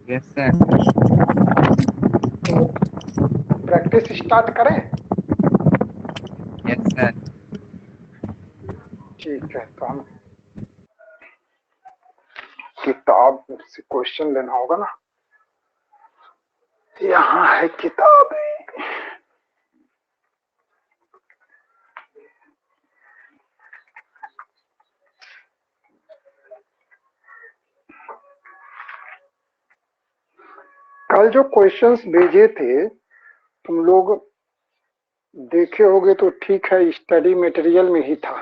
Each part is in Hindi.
Yes sir. तो प्रैक्टिस स्टार्ट करें? Yes sir. ठीक है, तो हम किताब से क्वेश्चन लेना होगा ना। यहाँ है किताब। कल जो क्वेश्चंस भेजे थे तुम लोग देखे होगे तो ठीक है, स्टडी मटेरियल में ही था।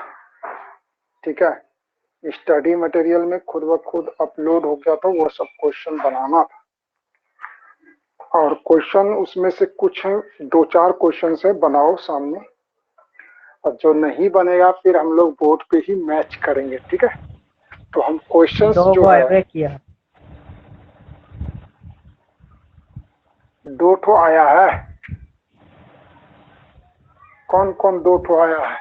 ठीक है, स्टडी मटेरियल में खुद ब खुद अपलोड हो गया था, वो सब क्वेश्चन बनाना था। और क्वेश्चन उसमें से कुछ दो चार क्वेश्चन है, बनाओ सामने। और जो नहीं बनेगा फिर हम लोग बोर्ड पे ही मैच करेंगे। ठीक है, तो हम क्वेश्चंस दो जो को है एवे किया। 2 ठो आया है। कौन कौन 2 ठो आया है?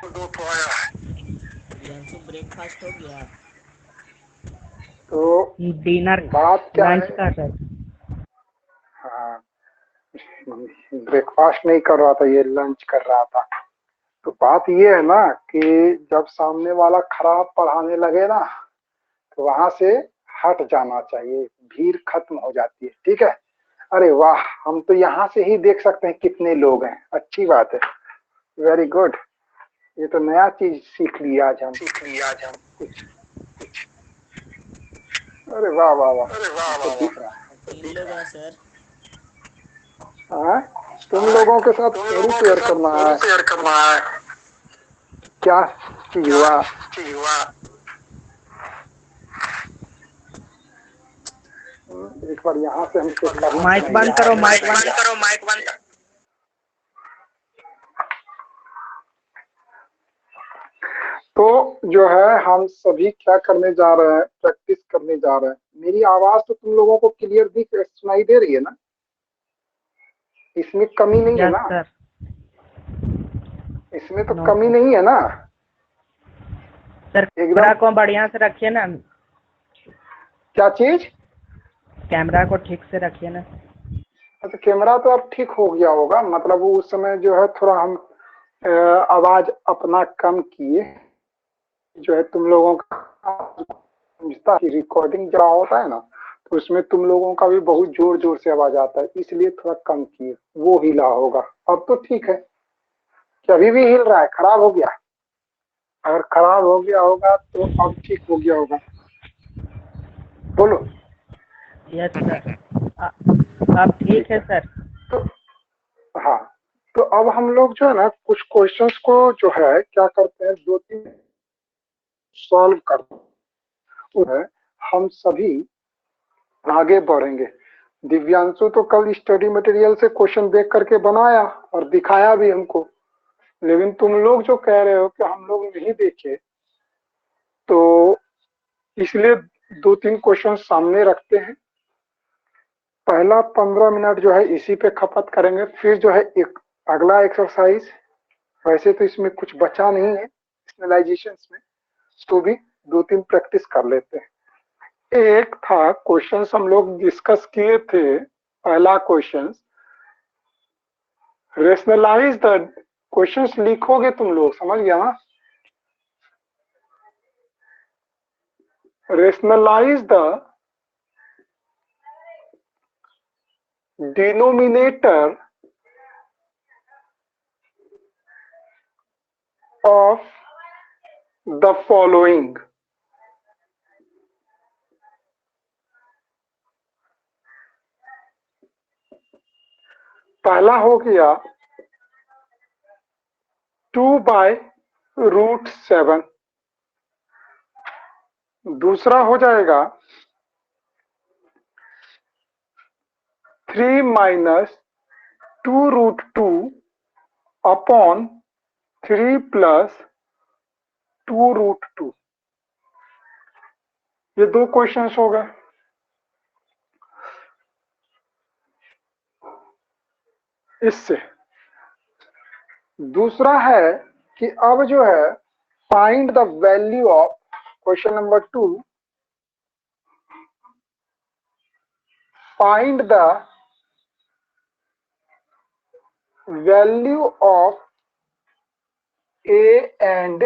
ब्रेकफास्ट हो गया? तो डिनर बात क्या लंच है? का सर। हाँ, ब्रेकफास्ट नहीं कर रहा था, ये लंच कर रहा था। तो बात ये है ना कि जब सामने वाला खराब पढ़ाने लगे ना तो वहां से हट जाना चाहिए, भीड़ खत्म हो जाती है। ठीक है, अरे वाह, हम तो यहाँ से ही देख सकते हैं कितने लोग हैं। अच्छी बात है, वेरी गुड। ये तो नया चीज सीख लिया आज हम। कुछ अरे वाह वाह वाह, हमको दिख रहा है। 3 लोग हैं सर। हाँ, तुम लोगों के साथ थोड़ी शेयर करना है। क्या चीज हुआ? एक बार यहाँ से हम चेक करना माइक चाहेंगे। बंद करो, माइक बंद। तो जो है हम सभी क्या करने जा रहे हैं, प्रैक्टिस करने जा रहे हैं। मेरी आवाज तो तुम लोगों को क्लियर दिख सुनाई दे रही है ना? इसमें कमी नहीं है यस ना? सर। इसमें तो नो कमी सर। नहीं है ना? सर एकदम। कैमरा को बढ़िया से रखिए ना। क्या चीज? कैमरा को ठीक से रखिए ना। अच्छा, कैमरा तो अब ठीक हो गया होगा। मतलब वो उस समय जो है थोड़ा हम आवाज अपना कम किए। जो है तुम लोगों का रिकॉर्डिंग जरा होता है ना, तो उसमें तुम लोगों का भी बहुत जोर जोर से आवाज आता है, इसलिए थोड़ा कम किए। वो हिला होगा। अब तो ठीक है। क्या अभी भी हिल रहा है? खराब हो गया? अगर खराब हो गया होगा तो अब ठीक हो गया होगा। बोलो। Yes sir. अब ठीक है ठीक है, सर। तो हाँ, तो अब हम लोग जो है ना कुछ क्वेश्चंस को जो है क्या करते हैं, 2-3 सॉल्व करते हैं। हम सभी आगे बढ़ेंगे। दिव्यांशु तो कल स्टडी मटेरियल से क्वेश्चन देख करके बनाया और दिखाया भी हमको। लेकिन तुम लोग जो कह रहे हो कि हम लोग नहीं देखे, तो इसलिए 2-3 क्वेश्चन सामने रखते हैं। पहला 15 मिनट जो है इसी पे खपत करेंगे। फिर जो है एक अगला एक्सरसाइज, वैसे तो इसमें कुछ बचा नहीं है एनालाइजेशन में, तो भी 2-3 प्रैक्टिस कर लेते हैं। एक था क्वेश्चंस हम लोग डिस्कस किए थे। पहला क्वेश्चन, रेशनलाइज द, क्वेश्चंस लिखोगे तुम लोग, समझ गया ना? Rationalise the denominator of the following. पहला हो गया 2/√7। दूसरा हो जाएगा 3 - 2√2 अपॉन 3 + 2√2। ये दो क्वेश्चंस हो गए। इससे दूसरा है कि अब जो है find the value of, question number 2, find the value of A and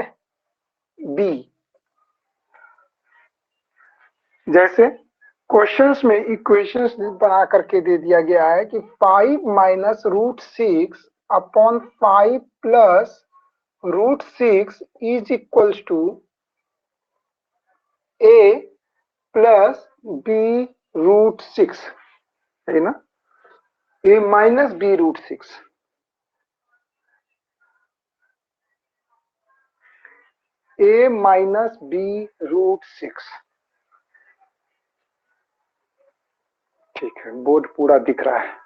B. जैसे क्वेश्चंस में इक्वेशंस बना करके दे दिया गया है कि 5 minus root 6 upon 5 plus root 6 is equals to A plus B root 6, है ना, A minus B root 6। A minus B root 6। ठीक है, बोर्ड पूरा दिख रहा है।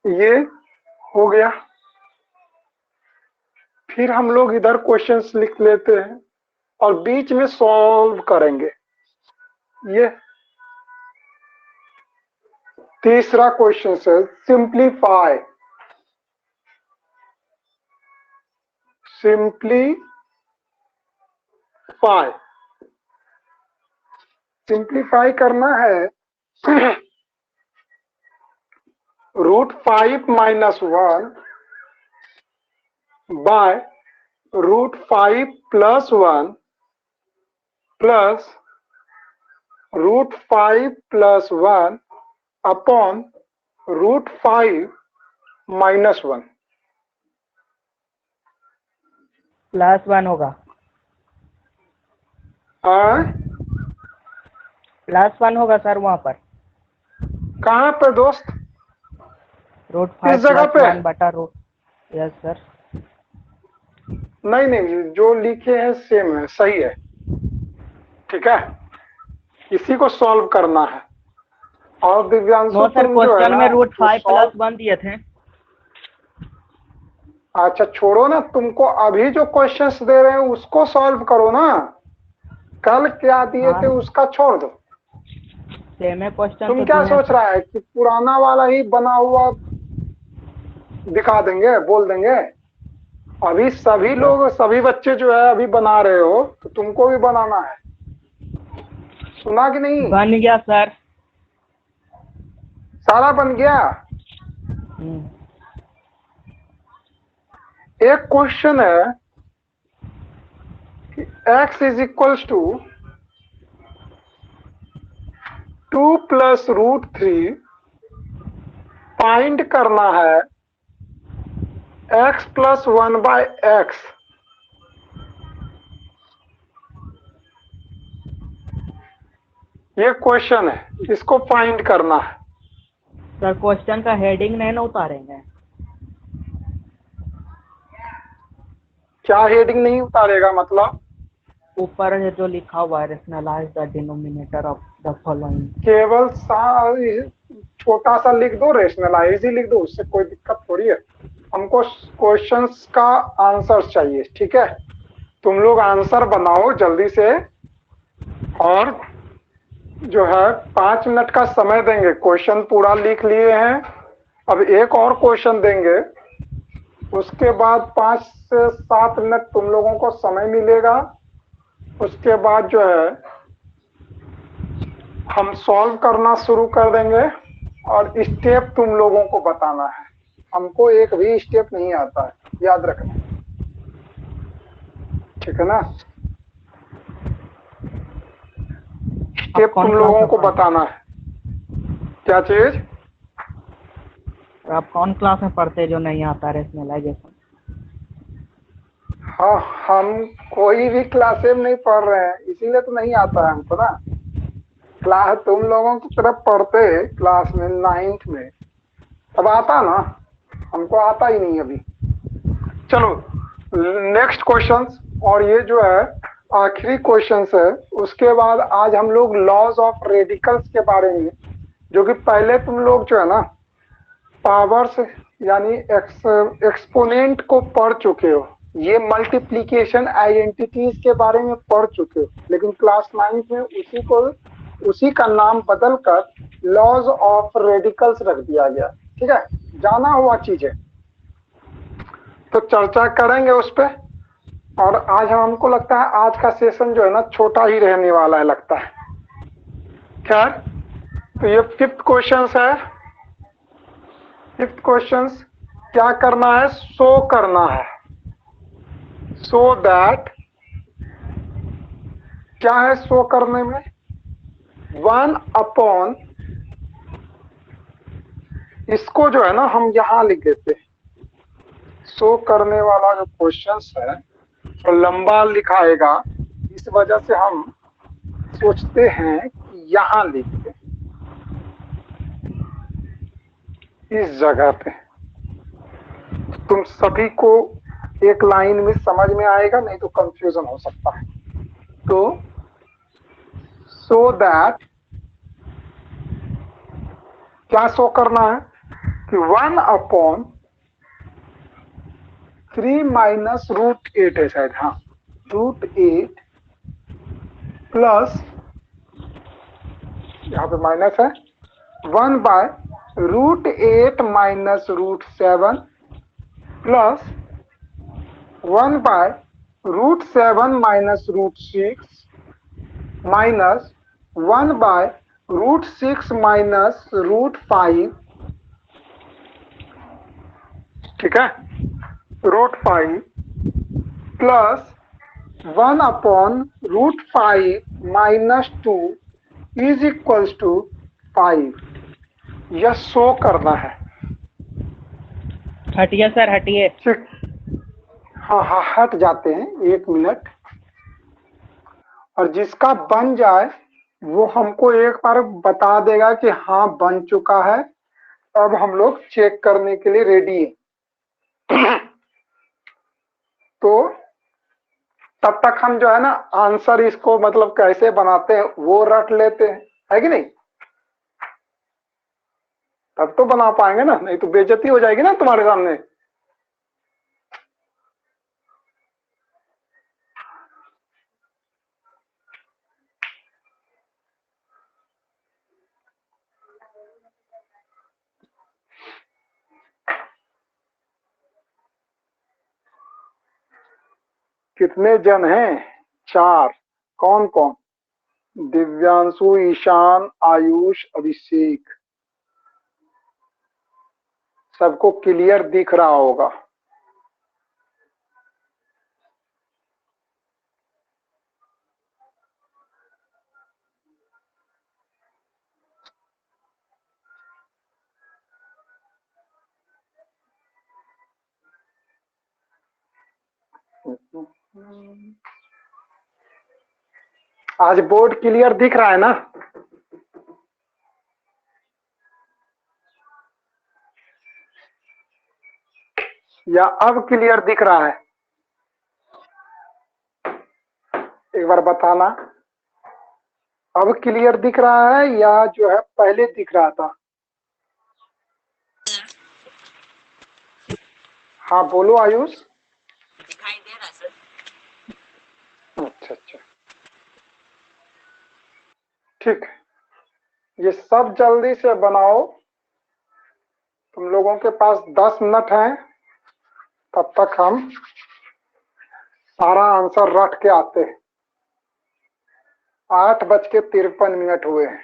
ये हो गया। फिर हम लोग इधर क्वेश्चंस लिख लेते हैं और बीच में सॉल्व करेंगे। ये तीसरा क्वेश्चन है, सिंप्लीफाई। सिंप्लीफाई करना है root 5 minus 1 by root 5 plus 1 plus root 5 plus 1 upon root 5 minus 1। Plus 1 होगा, प्लस 1 होगा सर वहाँ पर। कहाँ पे दोस्त? रूट इस 5 जगह प्लस पे? 1 बटा रूट। Yes sir. नहीं नहीं, जो लिखे हैं सेम है, सही है। ठीक है, इसी को सॉल्व करना है। और दिव्यांशु नो सर, तुम जो है क्वेश्चन ना में रूट वो 5 प्लस 1 दिए थे। अच्छा छोड़ो ना, तुमको अभी जो क्वेश्चंस दे रहे हैं उसको सॉल्व करो ना। कल क्या दिए हाँ, थे उसका छोड़ दो। सेम है क्वेश्चन तुम तो क्या दिए हैं सोच सर। रहा है कि पुराना वाला ही बना हुआ दिखा देंगे, बोल देंगे? अभी सभी लोग, सभी बच्चे जो है अभी बना रहे हो, तो तुमको भी बनाना है। सुना कि नहीं? बन गया सर। सारा बन गया। एक क्वेश्चन है कि x is equals to 2 plus root 3 find करना है x प्लस 1 बाय एक्स। ये क्वेश्चन है, इसको फाइंड करना है। सर क्वेश्चन का हेडिंग नहीं ना उतारेंगे? क्या हेडिंग नहीं उतारेगा मतलब? ऊपर है जो लिखा हुआ है, rationalise the denominator of the following. केवल छोटा सा लिख दो, रेशनलाइज ही लिख दो, उससे कोई दिक्कत थोड़ी है। हमको क्वेश्चंस का आंसर चाहिए, ठीक है? तुम लोग आंसर बनाओ जल्दी से, और जो है 5 मिनट का समय देंगे। क्वेश्चन पूरा लिख लिए हैं, अब एक और क्वेश्चन देंगे, उसके बाद 5 से 7 मिनट तुम लोगों को समय मिलेगा। उसके बाद जो है हम सॉल्व करना शुरू कर देंगे और स्टेप तुम लोगों को बताना है। हमको एक भी स्टेप नहीं आता है, याद रखना, ठीक है ना? स्टेप तुम लोगों को बताना है। क्या चीज? आप कौन क्लास में पढ़ते हैं जो नहीं आता रेशनलाइजेशन? हाँ, हम कोई भी क्लास में नहीं पढ़ रहे हैं, इसीलिए तो नहीं आता है हमको ना। क्लास तुम लोगों की तरफ पढ़ते क्लास में 9th में, अब आता ना, हमको आता ही नहीं अभी। चलो नेक्स्ट क्वेश्चन, और ये जो है आखिरी क्वेश्चन है। उसके बाद आज हम लोग लॉज ऑफ रेडिकल्स के बारे में, जो कि पहले तुम लोग जो है ना पावर्स यानी एक्सपोनेंट को पढ़ चुके हो, ये मल्टीप्लिकेशन आइडेंटिटीज के बारे में पढ़ चुके हो, लेकिन क्लास 9th में उसी का नाम बदलकर लॉज ऑफ रेडिकल्स रख दिया गया। ठीक है, जाना हुआ चीज है। तो चर्चा करेंगे उस पे। और आज हमको लगता है आज का सेशन जो है ना छोटा ही रहने वाला है लगता है। खैर, तो ये 5th क्वेश्चन है। 5th क्वेश्चन क्या करना है? शो करना है। सो दैट, क्या है शो करने में? 1/, इसको जो है ना हम यहां लिख देते हैं। शो करने वाला जो क्वेश्चन है तो लंबा लिखाएगा, इस वजह से हम सोचते हैं कि यहां लिखते हैं, इस जगह पे। तुम सभी को एक लाइन में समझ में आएगा, नहीं तो कंफ्यूजन हो सकता है। तो सो दैट, क्या शो करना है कि 1/3 - √8 है शायद, हाँ, √8 प्लस, यहाँ पे माइनस है, 1/√8 - √7 प्लस 1/√7 - √6 माइनस 1/√6 - √5, ठीक है, √5 प्लस 1/√5 - 2 इज इक्वल्स टू 5। यह शो करना है। हटिए सर, हटिए। ठीक, हाँ हाँ, हट जाते हैं, 1 मिनट। और जिसका बन जाए वो हमको एक बार बता देगा कि हाँ बन चुका है, अब हम लोग चेक करने के लिए रेडी हैं। तो तब तक हम जो है ना आंसर इसको मतलब कैसे बनाते हैं वो रट लेते हैं, है कि नहीं? तब तो बना पाएंगे ना, नहीं तो बेइज्जती हो जाएगी ना तुम्हारे सामने। कितने जन हैं? 4। कौन कौन? दिव्यांशु, ईशान, आयुष, अभिषेक। सबको क्लियर दिख रहा होगा। आज बोर्ड क्लियर दिख रहा है ना? या अब क्लियर दिख रहा है? एक बार बताना, अब क्लियर दिख रहा है या जो है पहले दिख रहा था? हाँ बोलो आयुष। दिखाई दे रहा सर। अच्छा अच्छा, ठीक है, ये सब जल्दी से बनाओ। तुम लोगों के पास 10 मिनट हैं, तब तक हम सारा आंसर रट के आते हैं। 8:53 हुए हैं।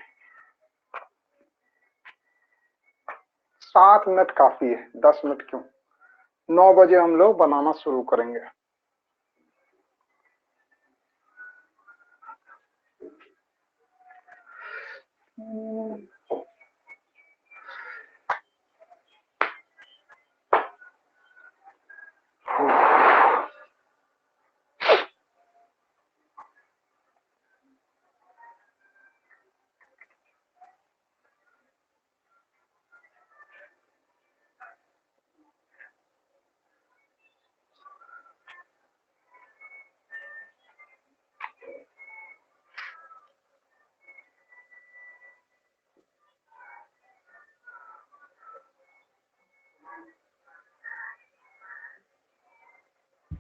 7 मिनट काफी है, 10 मिनट क्यों? 9 बजे हम लोग बनाना शुरू करेंगे।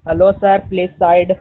Hello sir, please side.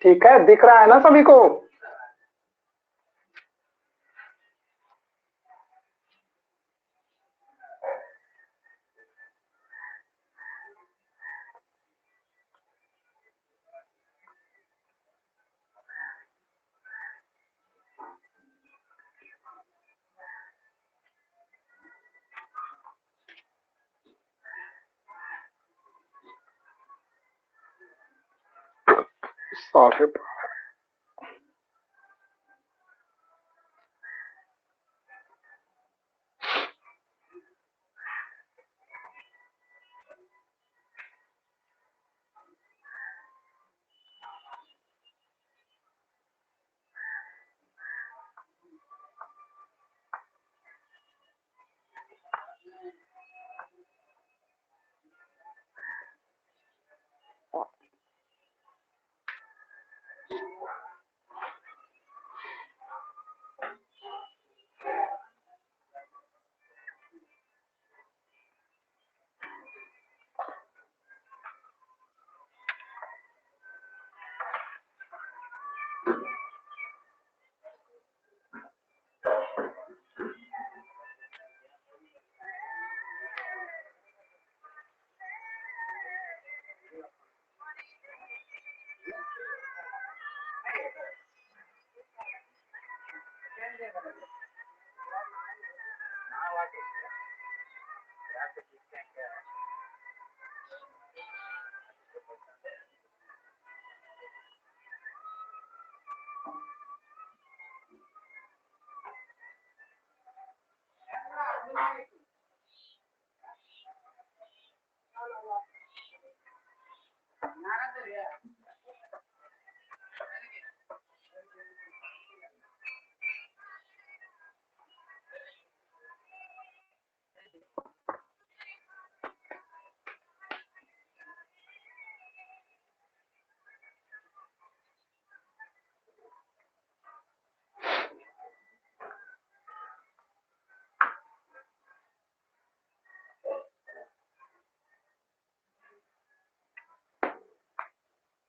ठीक है, दिख रहा है ना सभी को? साढ़े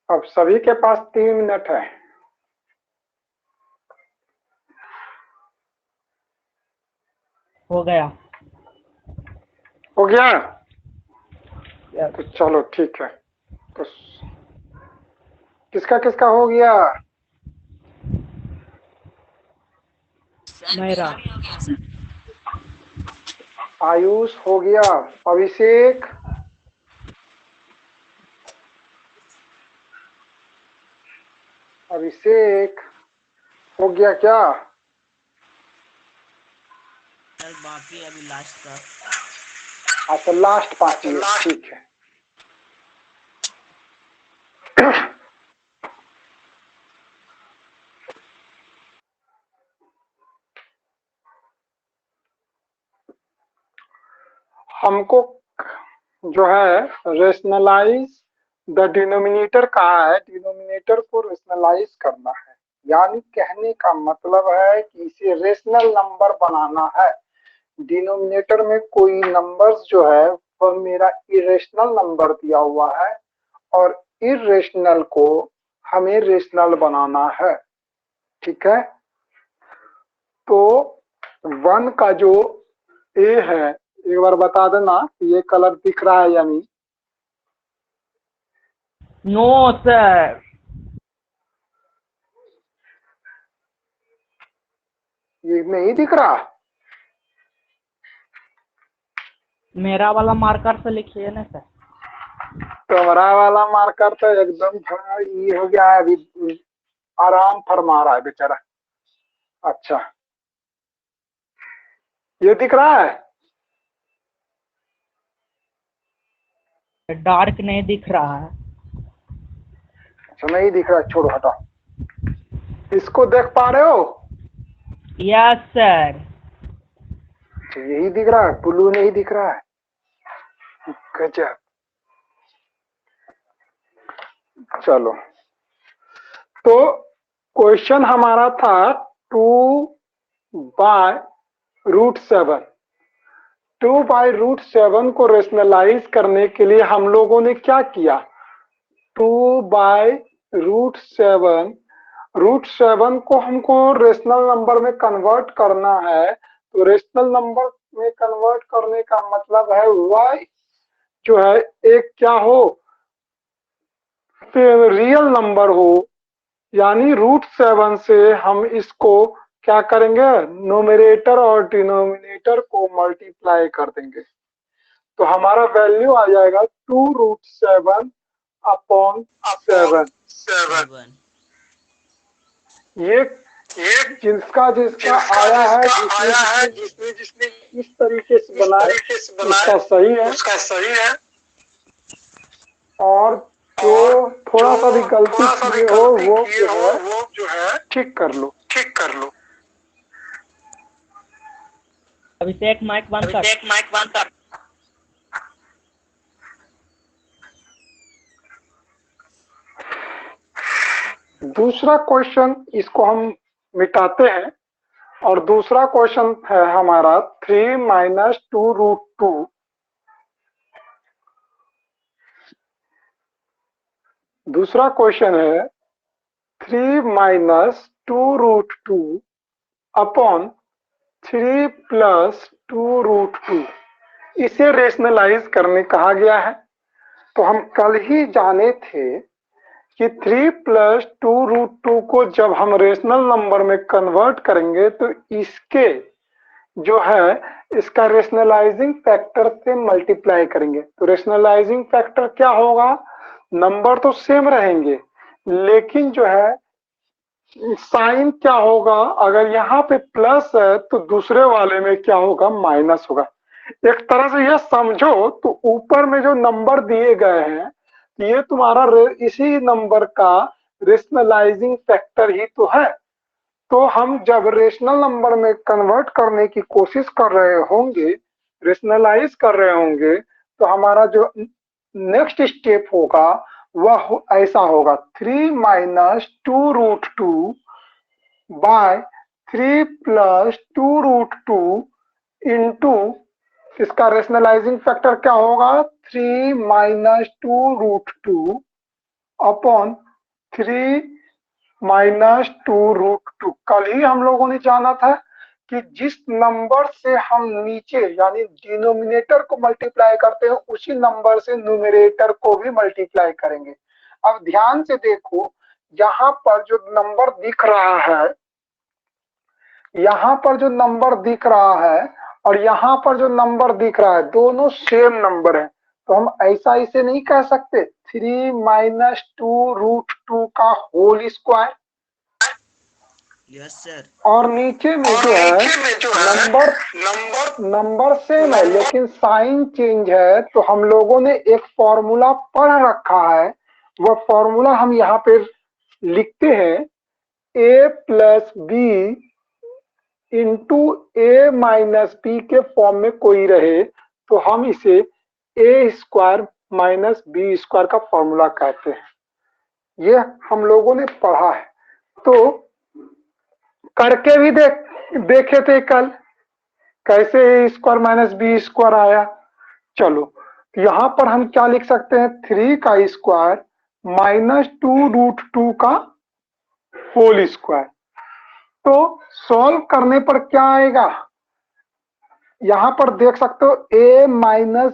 अब सभी के पास 3 मिनट है। हो गया। हो गया? Yes. तो चलो ठीक है। तो किसका किसका हो गया? सर मेरा। मेरा भी हो गया सर। आयुष हो गया। अभिषेक? अभिषेक हो गया क्या? सर बाकी अभी लास्ट का। अच्छा, लास्ट बाकी है, ठीक है। हमको जो है रेशनलाइज द डिनोमिनेटर कहा है, डिनोमिनेटर को रेशनलाइज करना है। यानी कहने का मतलब है कि इसे रेशनल नंबर बनाना है। डिनोमिनेटर में कोई नंबर्स जो है वह मेरा इरेशनल नंबर दिया हुआ है और इरेशनल को हमें रेशनल बनाना है। ठीक है, तो 1 का जो ए है, एक बार बता देना कि ये कलर दिख रहा है या नहीं। No sir. ये नहीं दिख रहा? मेरा वाला मार्कर से लिखिए ना सर। कमरा वाला मार्कर तो एकदम ये हो गया है, अभी आराम फरमा रहा है बेचारा। अच्छा, ये दिख रहा है? डार्क नहीं दिख रहा है। अच्छा, नहीं दिख रहा है, छोड़ो हटाओ। इसको देख पा रहे हो? Yes sir. अच्छा, यही दिख रहा है, ब्लू नहीं दिख रहा है। गजब। चलो तो क्वेश्चन हमारा था 2/√7। 2/√7 को रेशनलाइज करने के लिए हम लोगों ने क्या किया, 2/√7, √7 को हमको रेशनल नंबर में कन्वर्ट करना है। तो रेशनल नंबर में कन्वर्ट करने का मतलब है y जो है एक क्या हो, रियल नंबर हो, यानी √7 से हम इसको क्या करेंगे, न्यूमरेटर और डिनोमिनेटर को मल्टीप्लाई कर देंगे। तो हमारा वैल्यू आ जाएगा 2√7/7। 7। ये जिसका जिसका आया है, जिसने जिसने इस तरीके से बनाया उसका सही है, और जो थोड़ा सा भी गलती किए हो वो जो है ठीक कर लो। अभिषेक माइक बंद कर। दूसरा क्वेश्चन, इसको हम मिटाते हैं, और दूसरा क्वेश्चन है हमारा 3 - 2√2। दूसरा क्वेश्चन है 3 - 2√2 अपॉन 3 + 2√2। इसे रेशनलाइज करने कहा गया है। तो हम कल ही जाने थे कि 3 + 2√2 को जब हम रेशनल नंबर में कन्वर्ट करेंगे तो इसके जो है इसका रेशनलाइजिंग फैक्टर से मल्टीप्लाई करेंगे। तो रेशनलाइजिंग फैक्टर क्या होगा, नंबर तो सेम रहेंगे लेकिन जो है साइन क्या होगा, अगर यहाँ पे प्लस है तो दूसरे वाले में क्या होगा, माइनस होगा। एक तरह से यह समझो तो ऊपर में जो नंबर दिए गए हैं ये तुम्हारा इसी नंबर का रेशनलाइजिंग फैक्टर ही तो है। तो हम जब रेशनल नंबर में कन्वर्ट करने की कोशिश कर रहे होंगे, रेशनलाइज कर रहे होंगे, तो हमारा जो नेक्स्ट स्टेप होगा वह ऐसा होगा 3 - 2√2 बाय 3 + 2√2 इंटू इसका रेशनलाइजिंग फैक्टर क्या होगा, 3 - 2√2 अपॉन 3 - 2√2। कल ही हम लोगों ने जाना था कि जिस नंबर से हम नीचे यानी डिनोमिनेटर को मल्टीप्लाई करते हैं उसी नंबर से न्यूमरेटर को भी मल्टीप्लाई करेंगे। अब ध्यान से देखो, यहाँ पर जो नंबर दिख रहा है, यहाँ पर जो नंबर दिख रहा है और यहाँ पर जो नंबर दिख रहा है दोनों सेम नंबर है। तो हम ऐसा इसे नहीं कह सकते 3 - 2√2 का होल स्क्वायर। Yes sir. और नीचे में जो है नंबर सेम है लेकिन साइन चेंज है। तो हम लोगों ने एक फॉर्मूला पढ़ रखा है, वह फॉर्मूला हम यहाँ पे लिखते हैं, a + b into a - b के फॉर्म में कोई रहे तो हम इसे a² - b² का फॉर्मूला कहते हैं। यह हम लोगों ने पढ़ा है, तो करके भी देखे थे कल कैसे a² - b² आया। चलो यहाँ पर हम क्या लिख सकते हैं, 3 का स्क्वायर - 2√2 का होल स्क्वायर। तो सॉल्व करने पर क्या आएगा, यहाँ पर देख सकते हो a -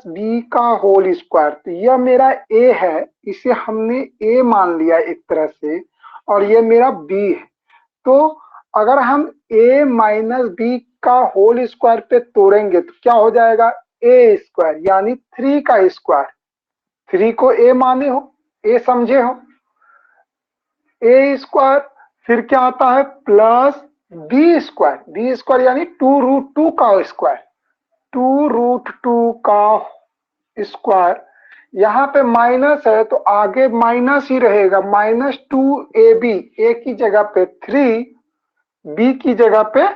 b का होल स्क्वायर। तो यह मेरा a है, इसे हमने a मान लिया एक तरह से, और ये मेरा b है। तो अगर हम a - b का होल स्क्वायर पे तोड़ेंगे तो क्या हो जाएगा, a² यानी 3 का स्क्वायर। 3 को a माने हो, a समझे हो, a², फिर क्या आता है प्लस b² यानी 2√2 का स्क्वायर, 2√2 का स्क्वायर। यहाँ पे माइनस है तो आगे माइनस ही रहेगा, -2ab, a की जगह पे 3, b की जगह पे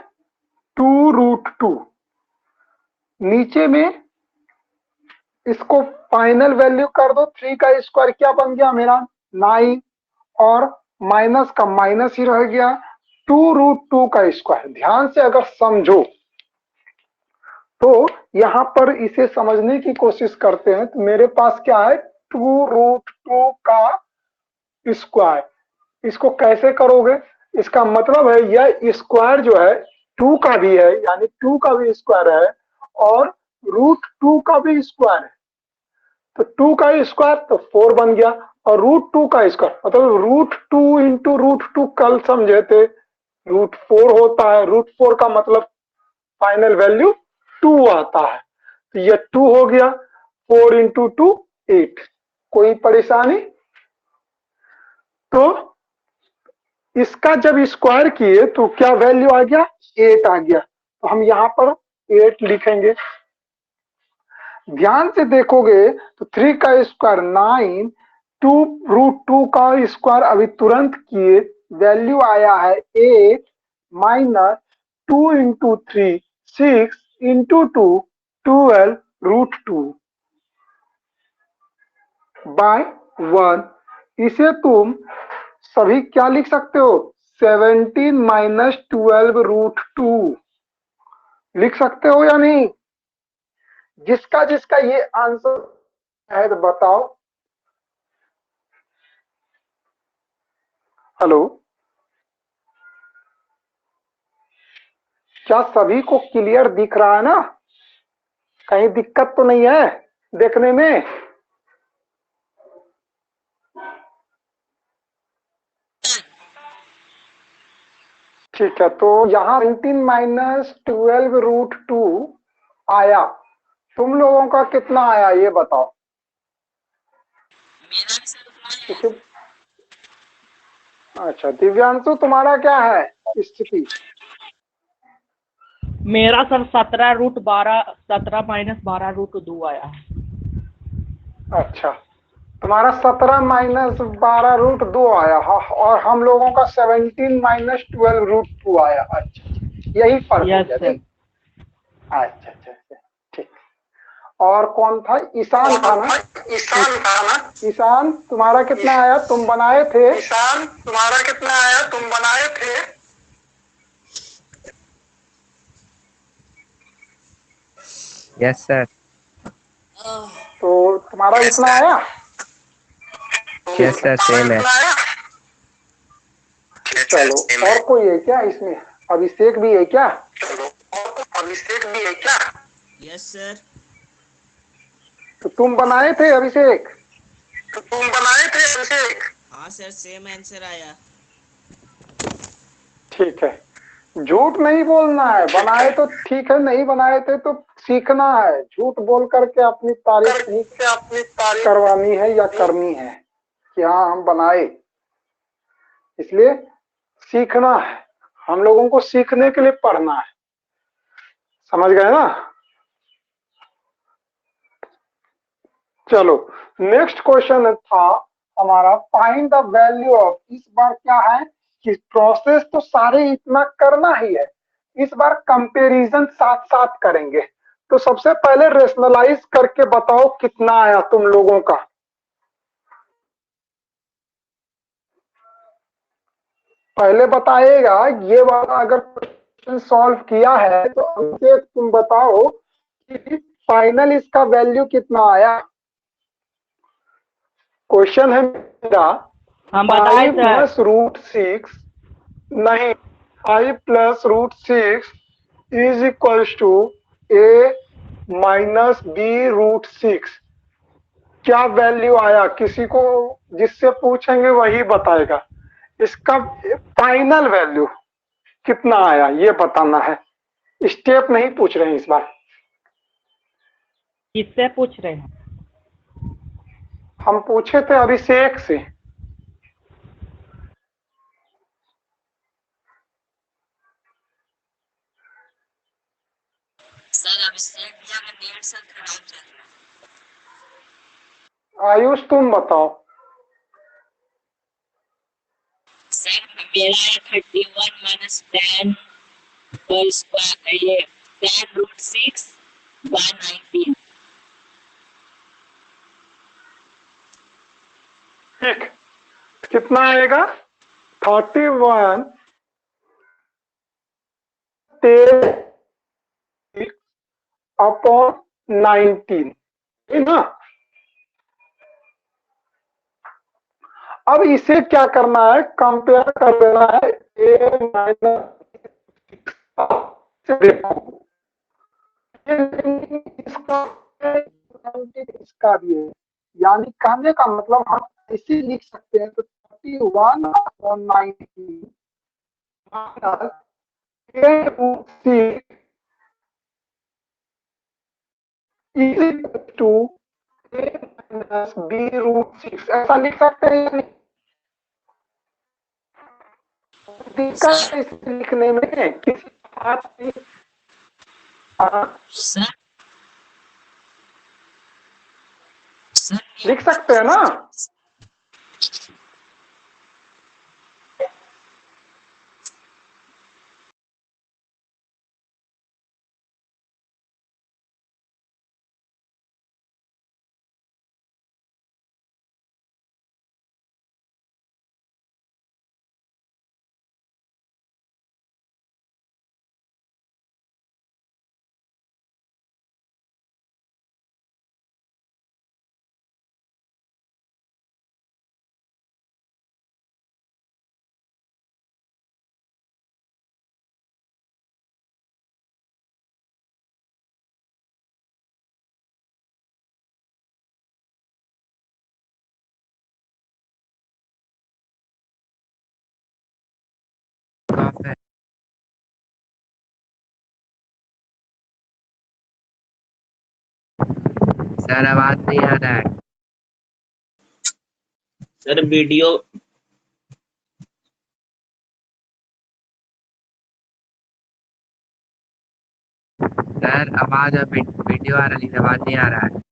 2√2। नीचे में इसको फाइनल वैल्यू कर दो, 3 का स्क्वायर क्या बन गया मेरा 9, और माइनस का माइनस ही रह गया, 2√2 का स्क्वायर। ध्यान से अगर समझो तो यहां पर इसे समझने की कोशिश करते हैं, तो मेरे पास क्या है, 2√2 का स्क्वायर। इसको कैसे करोगे, इसका मतलब है यह स्क्वायर जो है 2 का भी है, यानी 2 का भी स्क्वायर है और √2 का भी स्क्वायर है। तो 2 का स्क्वायर तो 4 बन गया, और √2 का स्क्वायर मतलब √2 इंटू √2, कल समझे थे √4 होता है। √4 का मतलब फाइनल वैल्यू 2 आता है, तो ये 2 हो गया। 4 इंटू 2 8। कोई परेशानी? तो इसका जब स्क्वायर किए तो क्या वैल्यू आ गया, 8 आ गया। तो हम यहां पर 8 लिखेंगे। ध्यान से देखोगे तो 3 का स्क्वायर 9, 2√2 का स्क्वायर अभी तुरंत किए, वैल्यू आया है 8 माइनस 2 इंटू 3 6 इंटू 2 12√2 बाय 1। इसे तुम सभी क्या लिख सकते हो, 17 माइनस 12√2 लिख सकते हो या नहीं? जिसका जिसका ये आंसर है तो बताओ। हेलो, क्या सभी को क्लियर दिख रहा है ना? कहीं दिक्कत तो नहीं है देखने में? ठीक है, तो यहाँ 17 माइनस 12√2 आया। तुम लोगों का कितना आया ये बताओ। मेरा भी सर उतना ही है। किसी अच्छा, दिव्यांशु तुम्हारा क्या है स्थिति? मेरा सर 17√12, 17 माइनस 12√2 आया है। अच्छा, तुम्हारा 17 माइनस 12√2 आया। हाँ, और हम लोगों का 17 माइनस 12√2 आया। अच्छा, यही फर्क हो यस गया सर। नहीं? अच्छा अच्छा अच्छा, ठीक। और कौन था, ईशान था ना? ईशान था ना? ईशान तुम्हारा कितना आया, तुम बनाए थे? ईशान तुम्हारा कितना आया, तुम बनाए थे? Yes sir. तो तुम्हारा Yes, इतना sir. आया? यस ठीक है, सर, सेम है। कितना आया? Yes, sir, चलो। same है। और कोई है क्या इसमें? अभिषेक भी है क्या? चलो, और अभिषेक भी है क्या? Yes sir. तो तुम बनाए थे अभिषेक? तो तुम बनाए थे अभिषेक? हाँ सर, सेम आंसर आया। ठीक है, झूठ नहीं बोलना है। बनाए तो ठीक है, नहीं बनाए थे तो सीखना है। झूठ बोल करके अपनी तारीफ नहीं करके अपनी तारीफ करवानी है या करनी है कि हाँ हम बनाए। इसलिए सीखना है, हम लोगों को सीखने के लिए पढ़ना है। समझ गए ना? चलो, नेक्स्ट क्वेश्चन था हमारा, फाइंड द वैल्यू ऑफ। इस बार क्या है कि प्रोसेस तो सारे इतना करना ही है, इस बार कंपैरिजन साथ साथ करेंगे। तो सबसे पहले रेशनलाइज करके बताओ कितना आया तुम लोगों का। पहले बताइएगा, ये वाला अगर क्वेश्चन सॉल्व किया है तो अभिषेक तुम बताओ कि फाइनल इसका वैल्यू कितना आया। क्वेश्चन है मेरा, हम बताए 5 सर। प्लस √6 नहीं, 5 plus √6 is equals to a minus b√6। क्या वैल्यू आया? किसी को जिससे पूछेंगे वही बताएगा। इसका फाइनल वैल्यू कितना आया ये बताना है। स्टेप नहीं पूछ रहे हैं इस बार। किससे पूछ रहे हैं? हम पूछे थे अभिषेक से। सर अभिषेक भैया का नेट सर खराब चल रहा है। आयुष तुम बताओ। सर मेरा है 31 माइनस 10 होल स्क्वायर, ये 10√6 190। ठीक, कितना आएगा? 31 अपॉन 19 है ना। अब इसे क्या करना है, कंपेयर कर देना है a माइनस इसका भी है, यानी कहने का मतलब हम इसे लिख सकते हैं तो 31 upon 19 minus two a minus b√6 ऐसा लिख सकते हैं या नहीं? दिक्कत है इसे लिखने में किसी बात नहीं। सर लिख सकते हैं ना। सर आवाज नहीं आ रहा है। सर वीडियो सर आवाज और वीडियो आ रही है, आवाज नहीं आ रहा है।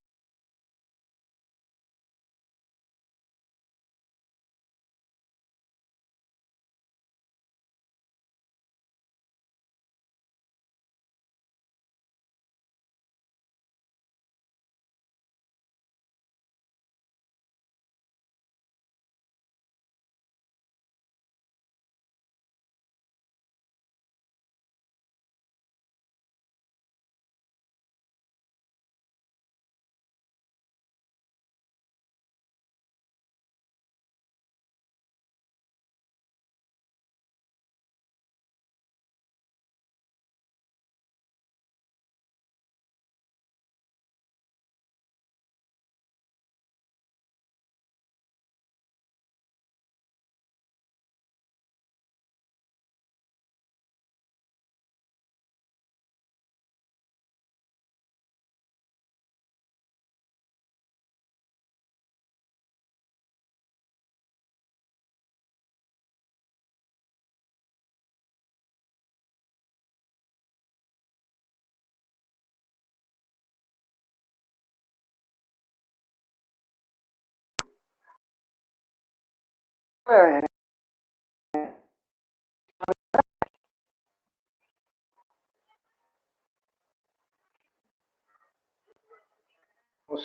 उस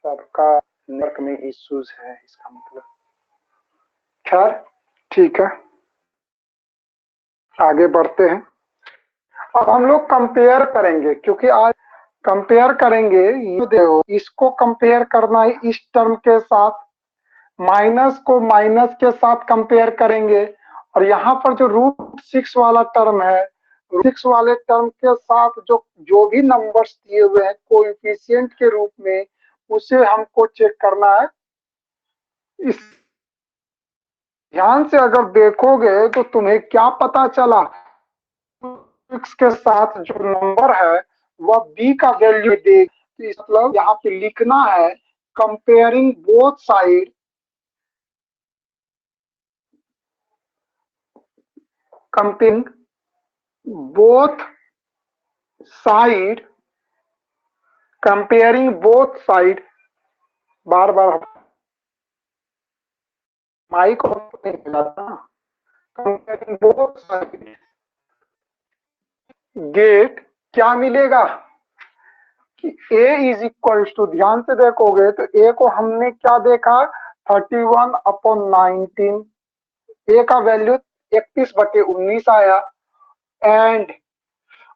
सबका नेटवर्क में इश्यूज है इसका मतलब। खैर ठीक है, आगे बढ़ते हैं। अब हम लोग कंपेयर करेंगे, क्योंकि आज कंपेयर करेंगे। ये देखो, इसको कंपेयर करना है इस टर्म के साथ, माइनस को माइनस के साथ कंपेयर करेंगे, और यहाँ पर जो √6 वाला टर्म है, √6 वाले टर्म के साथ जो जो भी नंबर्स दिए हुए हैं कोएफिशिएंट के रूप में, उसे हमको चेक करना है। इस ध्यान से अगर देखोगे तो तुम्हें क्या पता चला, x के साथ जो नंबर है वह b का वैल्यू देगी। तो इस मतलब यहाँ पे लिखना है comparing both side, comparing both side, comparing both side, बार बार माइक ऑफ नहीं मिलाता, कंपेयरिंग बोथ साइड गेट क्या मिलेगा कि a इज इक्वल टू, ध्यान से देखोगे तो a को हमने क्या देखा, 31 अपॉन 19 ए का वैल्यू 31/19 आया, एंड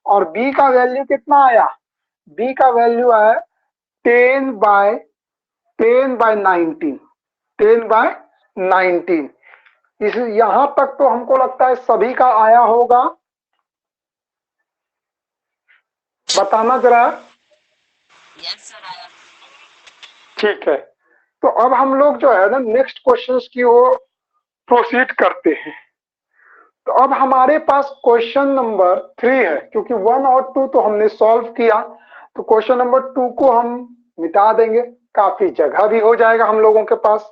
और बी का वैल्यू कितना आया, बी का वैल्यू है 10/19, 10/19। इस यहां तक तो हमको लगता है सभी का आया होगा, बताना जरा। यस सर आया। ठीक है, तो अब हम लोग जो है ना नेक्स्ट क्वेश्चंस की ओर प्रोसीड करते हैं। तो अब हमारे पास क्वेश्चन नंबर 3 है, क्योंकि 1 और 2 तो हमने सॉल्व किया, तो क्वेश्चन नंबर 2 को हम मिटा देंगे, काफी जगह भी हो जाएगा हम लोगों के पास।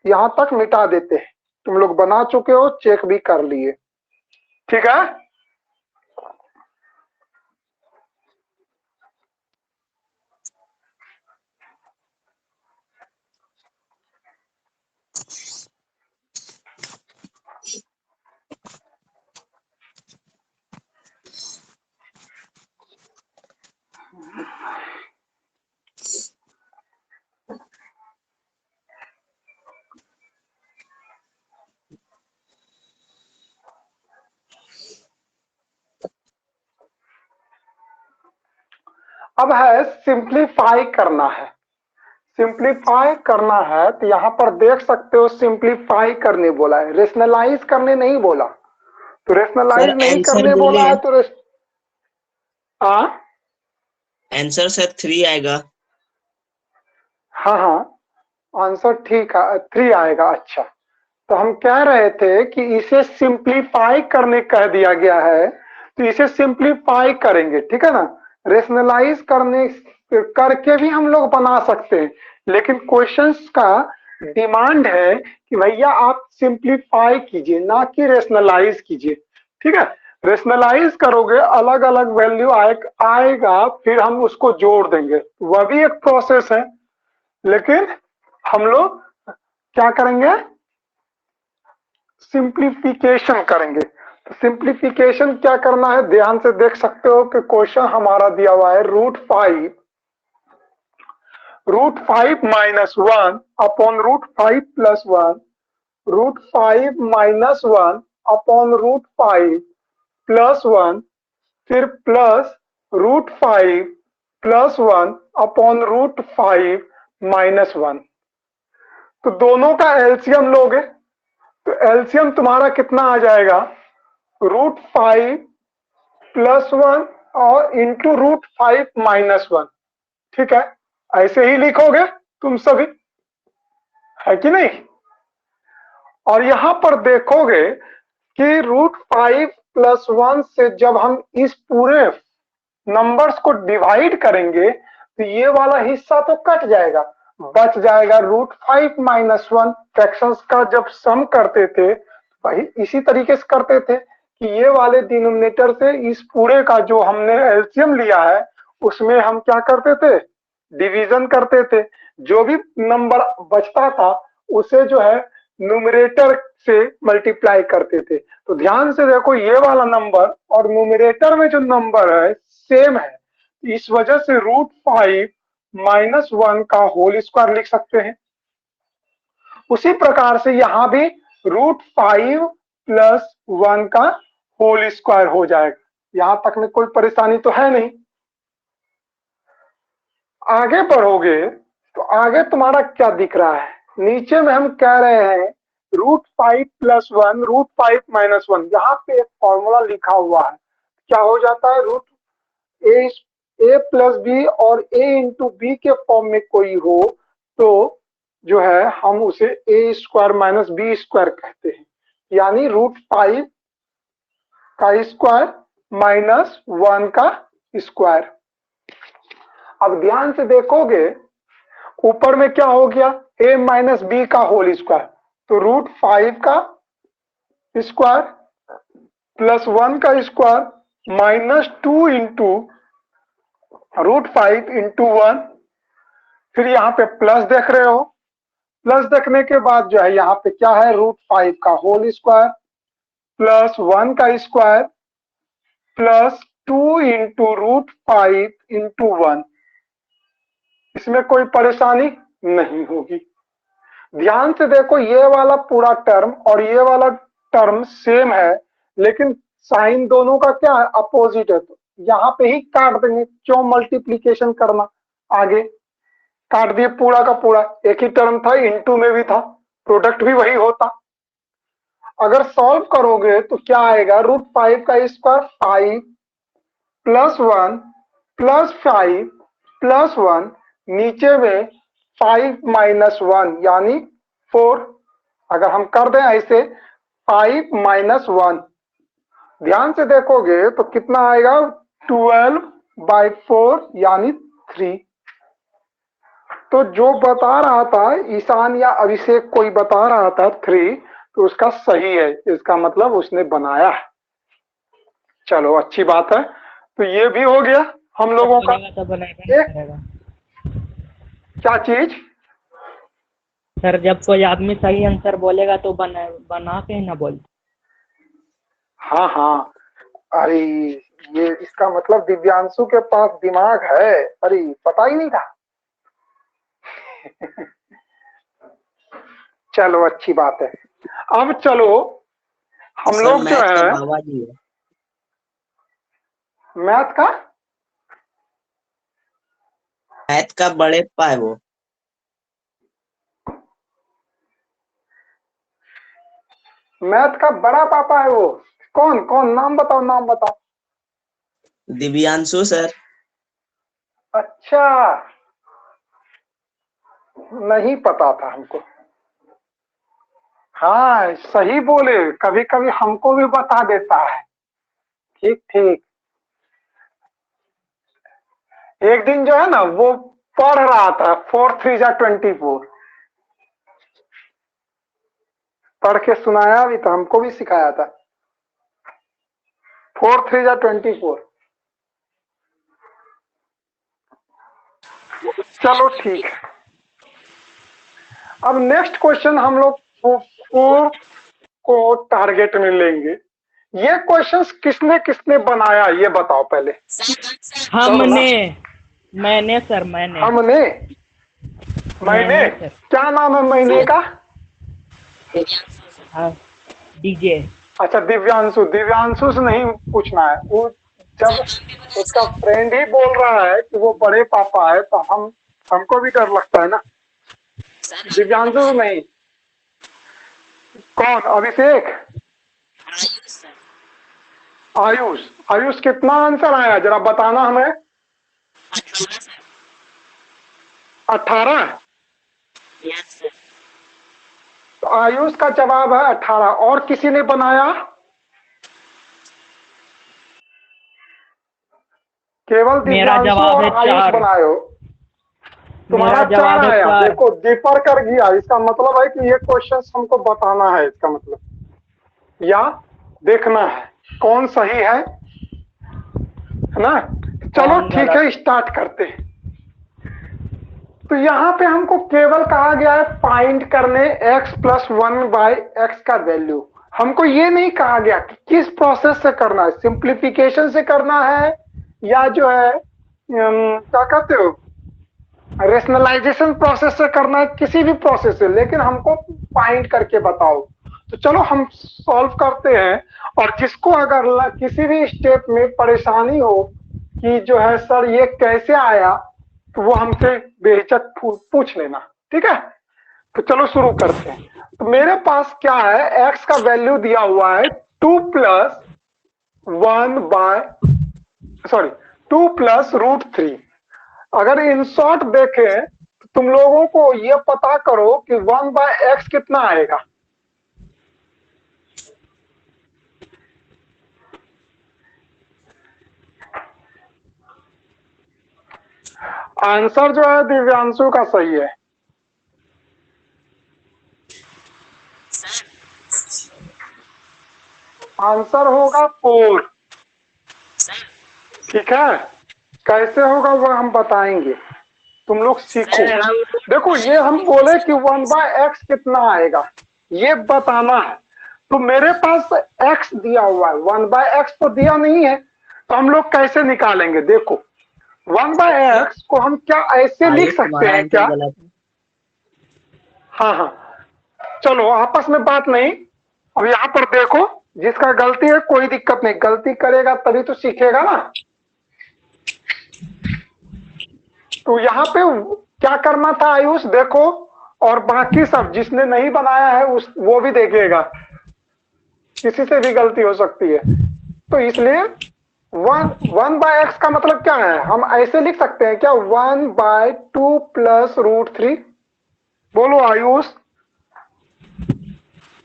यहां तक मिटा देते हैं, तुम लोग बना चुके हो, चेक भी कर लिए, ठीक है। अब है सिंप्लीफाई करना है, सिंप्लीफाई करना है, तो यहां पर देख सकते हो सिंप्लीफाई करने बोला है, रेशनलाइज करने नहीं बोला। तो रेशनलाइज सर नहीं आंसर करने बोला बोलिए। है तो हाँ आंसर सर 3 आएगा। हाँ हाँ, आंसर ठीक है, 3 आएगा। अच्छा, तो हम कह रहे थे कि इसे सिंप्लीफाई करने कह दिया गया है, तो इसे सिंप्लीफाई करेंगे, ठीक है ना। रेशनलाइज करने करके भी हम लोग बना सकते हैं, लेकिन क्वेश्चंस का डिमांड है कि भैया आप सिंप्लीफाई कीजिए, ना कि रेशनलाइज कीजिए, ठीक है। रेशनलाइज करोगे अलग अलग वैल्यू आएगा, फिर हम उसको जोड़ देंगे, वह भी एक प्रोसेस है, लेकिन हम लोग क्या करेंगे, सिंप्लीफिकेशन करेंगे। तो सिंप्लीफिकेशन क्या करना है, ध्यान से देख सकते हो कि क्वेश्चन हमारा दिया हुआ है √5 -1 अपॉन √5 + 1, √5 -1 अपॉन √5 + 1, फिर प्लस √5 + 1 अपॉन √5 -1। तो दोनों का एलसीएम लोगे तो एलसीएम तुम्हारा कितना आ जाएगा, √5 + 1 और इंटू √5 -1, ठीक है। ऐसे ही लिखोगे तुम सभी, है कि नहीं। और यहां पर देखोगे कि √5 + 1 से जब हम इस पूरे नंबर्स को डिवाइड करेंगे तो ये वाला हिस्सा तो कट जाएगा, बच जाएगा √5 -1। फ्रैक्शंस का जब सम करते थे वही इसी तरीके से करते थे कि ये वाले डिनोमिनेटर से इस पूरे का जो हमने एलसीएम लिया है उसमें हम क्या करते थे, डिवीजन करते थे। जो भी नंबर बचता था उसे जो है न्यूमरेटर से मल्टीप्लाई करते थे। तो ध्यान से देखो, ये वाला नंबर और न्यूमरेटर में जो नंबर है सेम है, इस वजह से √5 -1 का होल स्क्वायर लिख सकते हैं। उसी प्रकार से यहां भी √5 + 1 का होल स्क्वायर हो जाएगा। यहां तक में कोई परेशानी तो है नहीं। आगे बढ़ोगे तो आगे तुम्हारा क्या दिख रहा है, नीचे में हम कह रहे हैं √5 + 1 √5 -1, यहाँ पे एक फॉर्मूला लिखा हुआ है, क्या हो जाता है, a + b और a × b के फॉर्म में कोई हो तो जो है हम उसे a² - b² कहते हैं, यानी √5 का स्क्वायर -1 का स्क्वायर। अब ध्यान से देखोगे ऊपर में क्या हो गया, a - b का होल स्क्वायर, तो √5 का स्क्वायर + 1 का स्क्वायर -2 × √5 × 1, फिर यहाँ पे प्लस देख रहे हो, प्लस देखने के बाद जो है यहाँ पे क्या है, √5 का होल स्क्वायर + 1 का स्क्वायर +2 × √5 × 1। इसमें कोई परेशानी नहीं होगी। ध्यान से देखो, ये वाला पूरा टर्म और ये वाला टर्म सेम है, लेकिन साइन दोनों का क्या है, अपोजिट है। तो यहाँ पे ही काट देंगे, क्यों मल्टीप्लीकेशन करना, आगे काट दिए पूरा का पूरा, एक ही टर्म था, इनटू में भी था, प्रोडक्ट भी वही होता। अगर सॉल्व करोगे तो क्या आएगा, √5 का स्क्वायर 5 + 1 + 5 + 1, नीचे में 5 - 1 यानी 4। अगर हम कर दें ऐसे 5 - 1, ध्यान से देखोगे तो कितना आएगा, 12/4 यानी 3। तो जो बता रहा था ईशान या अभिषेक, कोई बता रहा था 3, तो उसका सही है, इसका मतलब उसने बनाया है। चलो अच्छी बात है, तो ये भी हो गया हम लोगों का। तो बनाएगा नहीं करेगा क्या चीज सर, जब कोई आदमी सही आंसर बोलेगा तो बना के ही ना बोल। हाँ हाँ, अरे ये इसका मतलब दिव्यांशु के पास दिमाग है, अरे पता ही नहीं था। चलो अच्छी बात है। अब चलो हम सर लोग जो मैथ का है बाबा जी है। मैथ का बड़े पा है वो। का बड़ा पापा है वो। कौन कौन, नाम बताओ, नाम बताओ। दिव्यांशु सर। अच्छा, नहीं पता था हमको। हाँ सही बोले, कभी कभी हमको भी बता देता है। ठीक ठीक। एक दिन जो है ना वो पढ़ रहा था 4 × 3 = 24, पढ़ के सुनाया भी था, हमको भी सिखाया था। 4 × 3 = 24। चलो ठीक है। अब नेक्स्ट क्वेश्चन हम लोग 4 को टारगेट में लेंगे। ये क्वेश्चंस किसने किसने बनाया ये बताओ पहले। मैंने सर, मैंने सर। क्या नाम है महीने का? हाँ, डीजे। अच्छा दिव्यांशु से नहीं पूछना है, वो जब उसका फ्रेंड ही बोल रहा है कि वो बड़े पापा है तो हमको भी डर लगता है ना। दिव्यांशु से नहीं। कौन, अभिषेक? आयुष कितना आंसर आया जरा बताना हमें। 18। तो आयुष का जवाब है 18। और किसी ने बनाया? केवल दिव्यांशु और आयुष बनाए हो। तुम्हारा 4 आया, देखो डिफर कर गया, इसका मतलब है कि ये क्वेश्चन हमको बताना है, इसका मतलब या देखना है कौन सही है ना। चलो ठीक है, स्टार्ट करते हैं। तो यहाँ पे हमको केवल कहा गया है फाइंड करने x + 1/x का वैल्यू। हमको ये नहीं कहा गया कि किस प्रोसेस से करना है, सिंप्लीफिकेशन से करना है या जो है क्या कहते हो रेशनलाइजेशन प्रोसेस से करना है, किसी भी प्रोसेस से, लेकिन हमको फाइंड करके बताओ। तो चलो हम सॉल्व करते हैं। और जिसको अगर किसी भी स्टेप में परेशानी हो कि जो है सर ये कैसे आया, तो वो हमसे बेहिचक पूछ लेना, ठीक है। तो चलो शुरू करते हैं। तो मेरे पास क्या है, x का वैल्यू दिया हुआ है 2 + √3। अगर इन शॉर्ट देखें तो तुम लोगों को ये पता करो कि 1/x कितना आएगा। आंसर जो है दिव्यांशु का सही है। आंसर होगा 4। ठीक है, कैसे होगा वह हम बताएंगे, तुम लोग सीखो। देखो ये हम बोले कि 1/x कितना आएगा ये बताना है। तो मेरे पास x दिया हुआ है, 1/x तो दिया नहीं है, तो हम लोग कैसे निकालेंगे। देखो 1/x को हम क्या ऐसे लिख सकते हैं क्या? हाँ हाँ, चलो आपस में बात नहीं, अब यहाँ पर देखो, जिसका गलती है कोई दिक्कत नहीं, गलती करेगा तभी तो सीखेगा ना। तो यहाँ पे क्या करना था आयुष, देखो, और बाकी सब जिसने नहीं बनाया है उस वो भी देखेगा, किसी से भी गलती हो सकती है। तो इसलिए 1/x का मतलब क्या है, हम ऐसे लिख सकते हैं क्या, 1/2 + √3। बोलो आयुष।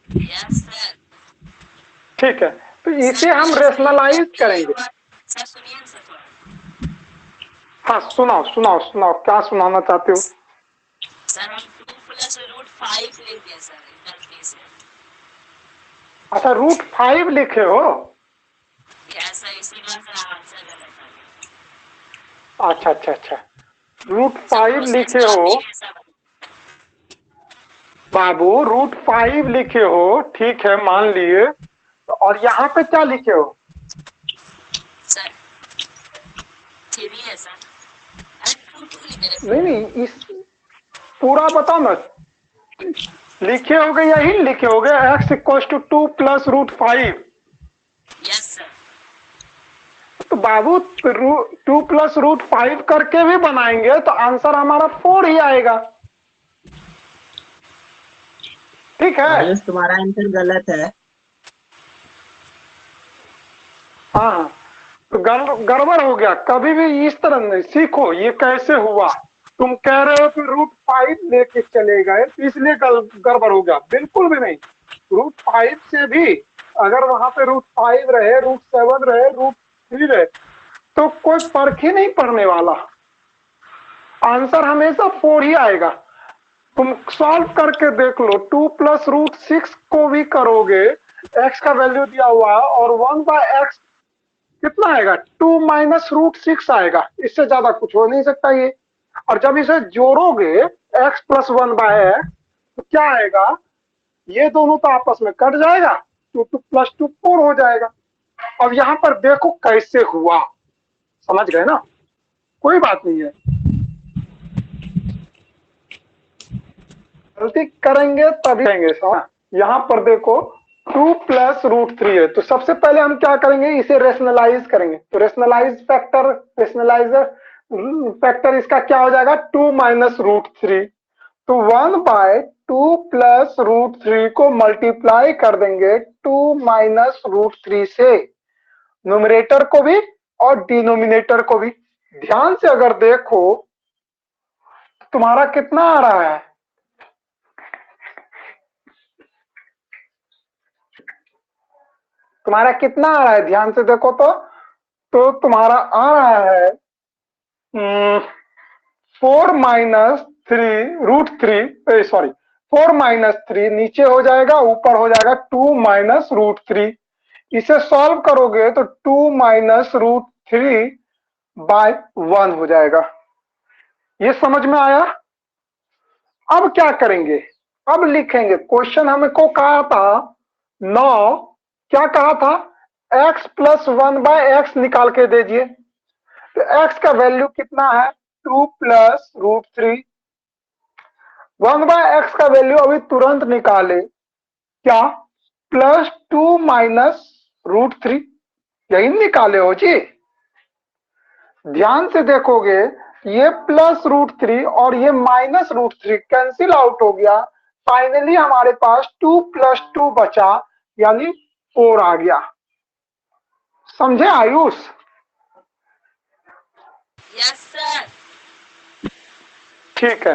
Yes sir. ठीक है, तो इसे हम रेशनलाइज करेंगे। सर सुनिए ना सर थोड़ा। हाँ सुनाओ सुनाओ सुनाओ, क्या सुनाना चाहते हो। सर हम 2 + √5 लिख दिए सर गलती से। अच्छा √5 लिखे हो। यस सर, इसी बात से आंसर गलत आ गया। अच्छा अच्छा अच्छा, सर √5 प्रोसेस लिखे हो काफी है सर। बाबू, √5 लिखे हो, ठीक है मान लिए। और यहाँ पे क्या लिखे हो। सर 3 है सर। अरे 2 लिखे थे। नहीं नहीं, इस पूरा बताओ ना, लिखे होगे यही लिखे होगे, x = 2 + √5। Yes sir. तो बाबू 2 + √5 करके भी बनाएंगे तो आंसर हमारा 4 ही आएगा। ठीक है। आयुष तुम्हारा आंसर गलत है। हाँ, तो गड़बड़ हो गया, कभी भी इस तरह नहीं, सीखो ये कैसे हुआ। तुम कह रहे हो कि √5 लेके चले गए तो इसलिए गड़बड़ हो गया, बिल्कुल भी नहीं। √5 से भी अगर वहां पे √5 रहे, √7 रहे, √3 रहे, तो कोई फर्क ही नहीं पड़ने वाला, आंसर हमेशा 4 ही आएगा। तुम सॉल्व करके देख लो, 2 + √6 को भी करोगे, x का वैल्यू दिया हुआ और 1/x कितना आएगा, 2 - √6 आएगा, इससे ज्यादा कुछ हो नहीं सकता ये। और जब इसे जोड़ोगे x + 1/x तो क्या आएगा, ये दोनों तो आपस में कट जाएगा, 2 + 2 4 हो जाएगा। अब यहाँ पर देखो कैसे हुआ, समझ गए ना, कोई बात नहीं है, गलती करेंगे तभी करेंगे। यहाँ पर देखो 2 + √3 है, तो सबसे पहले हम क्या करेंगे, इसे रेशनलाइज करेंगे। तो रेशनलाइजर फैक्टर इसका क्या हो जाएगा, 2 - √3। तो 1/2 + √3 को मल्टीप्लाई कर देंगे 2 - √3 से, न्यूमरेटर को भी और डिनोमिनेटर को भी। ध्यान से अगर देखो तुम्हारा कितना आ रहा है, तुम्हारा कितना आ रहा है, ध्यान से देखो तो तुम्हारा आ रहा है 4 - 3 √3, सॉरी 4 - 3 नीचे हो जाएगा, ऊपर हो जाएगा 2 - √3। इसे सॉल्व करोगे तो 2 - √3/1 हो जाएगा। ये समझ में आया। अब क्या करेंगे, अब लिखेंगे, क्वेश्चन हमको कहा था 9, क्या कहा था, x + 1/x निकाल के दीजिए। तो x का वैल्यू कितना है, 2 + √3। 1/x का वैल्यू अभी तुरंत निकाले, क्या, +2 - √3, यही निकाले हो जी। ध्यान से देखोगे ये +√3 और ये -√3 कैंसिल आउट हो गया, फाइनली हमारे पास 2 + 2 बचा, यानी 4 आ गया। समझे आयुष। Yes sir. ठीक है,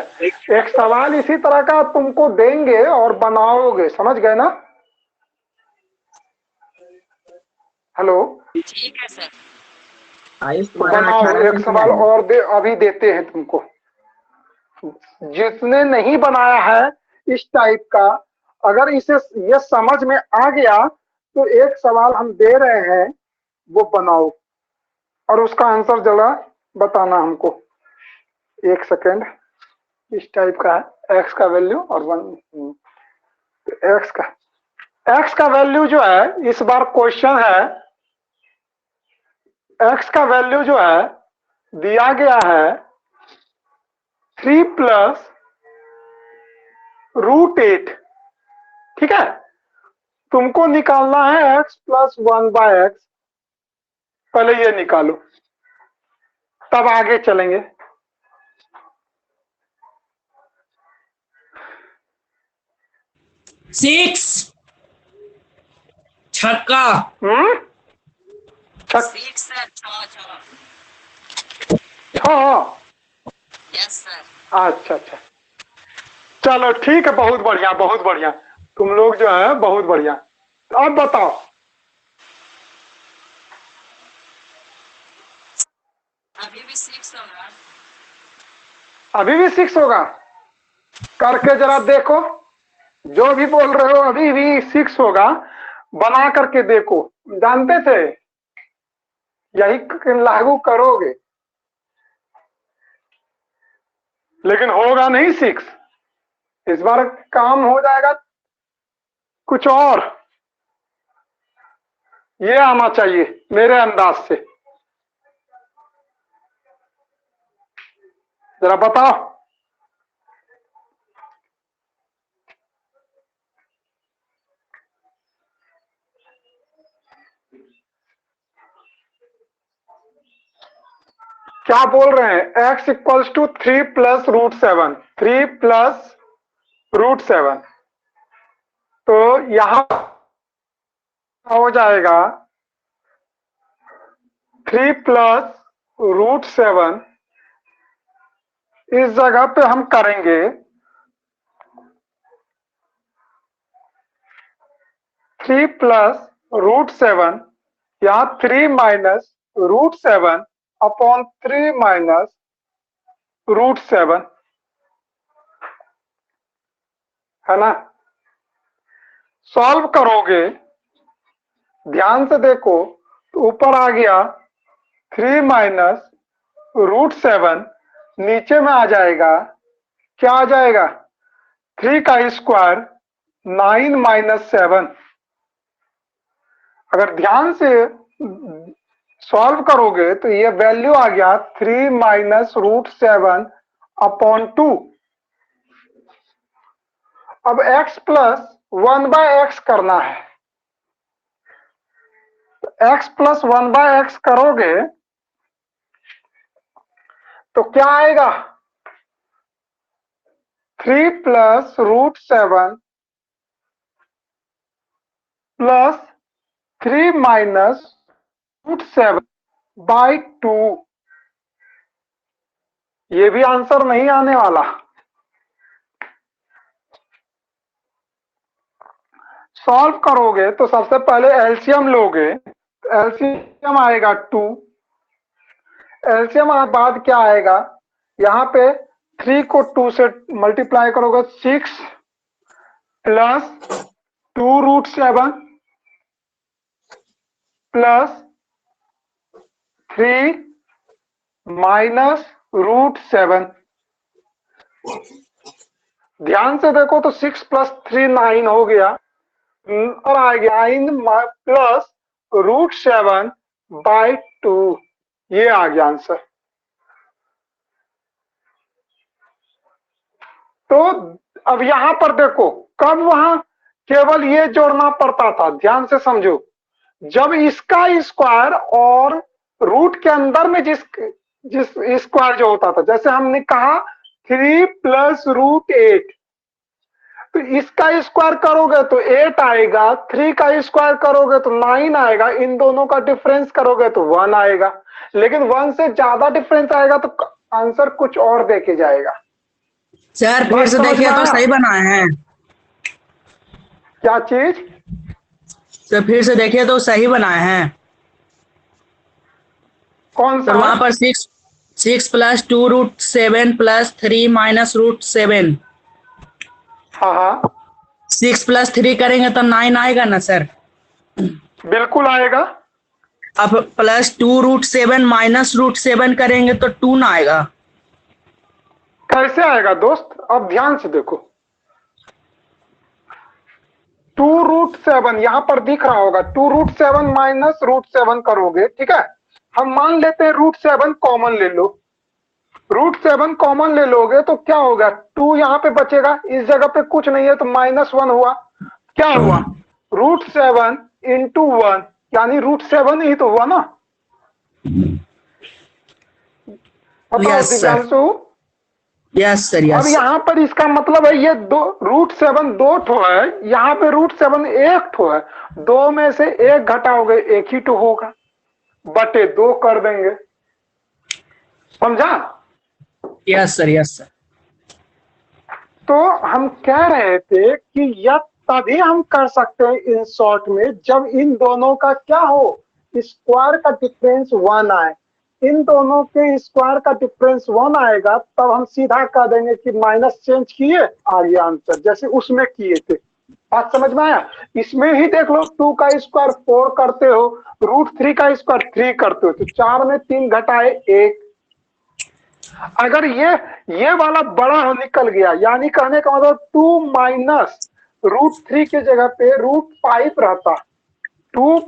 एक सवाल इसी तरह का तुमको देंगे और बनाओगे, समझ गए ना। हेलो, ठीक है सर। आयुष तो तुम्हारा बनाओ, 18 एक से किया सवाल है। और अभी देते हैं तुमको, जिसने नहीं बनाया है इस टाइप का, अगर इसे ये समझ में आ गया तो एक सवाल हम दे रहे हैं वो बनाओ और उसका आंसर जरा बताना हमको। 1 सेकेंड, इस टाइप का है, एक्स का वैल्यू और 1, एक्स का वैल्यू जो है, इस बार क्वेश्चन है, एक्स का वैल्यू जो है दिया गया है 3 + √8, ठीक है। तुमको निकालना है x प्लस 1/x, पहले ये निकालो तब आगे चलेंगे। सिक्स छक्का। सिक्स सर, छः। हाँ यस सर। अच्छा अच्छा, चलो ठीक है, बहुत बढ़िया बहुत बढ़िया, तुम लोग जो है बहुत बढ़िया। अब बताओ, अभी भी सिक्स होगा। अभी भी 6 होगा? करके जरा देखो, जो भी बोल रहे हो अभी भी 6 होगा, बना करके देखो। जानते थे यही लागू करोगे, लेकिन होगा नहीं 6। इस बार काम हो जाएगा कुछ और, ये आना चाहिए मेरे अंदाज से। जरा बताओ। क्या बोल रहे हैं? x equals to 3 plus root 7, 3 plus root 7, तो यहां हो जाएगा 3 प्लस रूट 7। इस जगह पे हम करेंगे 3 प्लस रूट 7, या 3 minus root 7 upon 3 minus root 7, है ना? सॉल्व करोगे, ध्यान से देखो, तो ऊपर आ गया 3 माइनस रूट 7, नीचे में आ जाएगा, क्या आ जाएगा? 3 का स्क्वायर 9 माइनस 7। अगर ध्यान से सॉल्व करोगे तो ये वैल्यू आ गया 3 माइनस रूट 7 अपॉन 2। अब x प्लस 1/x करना है, तो x प्लस 1/x करोगे तो क्या आएगा? 3 plus root 7 plus 3 minus root 7/2। ये भी आंसर नहीं आने वाला। सॉल्व करोगे तो सबसे पहले एलसीएम लोगे, एलसीएम आएगा 2। एलसीएम बाद क्या आएगा? यहाँ पे 3 को 2 से मल्टीप्लाई करोगे 6 plus 2 root 7 plus 3 minus root 7। ध्यान से देखो तो 6 प्लस 3 9 हो गया, और आ गया 9 प्लस रूट 7/2। ये आ गया आंसर। तो अब यहां पर देखो, कब वहां केवल ये जोड़ना पड़ता था, ध्यान से समझो, जब इसका स्क्वायर और रूट के अंदर में जिस स्क्वायर जो होता था, जैसे हमने कहा 3 प्लस रूट 8, तो इसका स्क्वायर करोगे तो 8 आएगा, 3 का स्क्वायर करोगे तो 9 आएगा, इन दोनों का डिफरेंस करोगे तो 1 आएगा। लेकिन 1 से ज्यादा डिफरेंस आएगा तो आंसर कुछ और देके जाएगा। सर फिर से देखिए तो सही बनाए हैं। क्या चीज? सर फिर से देखिए तो सही बनाए हैं। कौन सा? सर वहां पर 6 plus 2 root 7 plus 3 minus root 7। हाँ हाँ 6 प्लस 3 करेंगे तो 9 आएगा ना सर? बिल्कुल आएगा। अब प्लस 2 रूट 7 माइनस रूट 7 करेंगे तो 2 ना आएगा? कैसे आएगा दोस्त? अब ध्यान से देखो, 2 रूट 7 यहां पर दिख रहा होगा, 2 रूट 7 माइनस रूट 7 करोगे, ठीक है? हम मान लेते हैं रूट 7 कॉमन ले लो, रूट 7 कॉमन ले लोगे तो क्या होगा? 2 यहाँ पे बचेगा, इस जगह पे कुछ नहीं है तो -1 हुआ। क्या हुआ? √7 इंटू 1, यानी √7 ही तो हुआ ना। बताओ Yes, sir. Divyanshu. Yes sir, अब यस। यहाँ पर इसका मतलब है ये दो √7 दो ठो है, यहाँ पे √7 एक ठो है, दो में से एक घटाओगे एक ही ठो होगा, बटे 2 कर देंगे। समझा? Yes sir, yes sir. तो हम कह रहे थे कि यह तभी हम कर सकते हैं इन शॉर्ट में जब इन दोनों का क्या हो, स्क्वायर का डिफरेंस 1 आए। इन दोनों के स्क्वायर का डिफरेंस 1 आएगा तब हम सीधा कह देंगे कि माइनस चेंज किए, आ गया आंसर, जैसे उसमें किए थे। बात समझ में आया? इसमें ही देख लो, 2 का स्क्वायर 4 करते हो, √3 का स्क्वायर 3 करते हो, तो 4 में 3 घटाए 1। अगर ये वाला बड़ा हो निकल गया, यानी कहने का मतलब 2 माइनस √3 की जगह पे √5 रहता, 2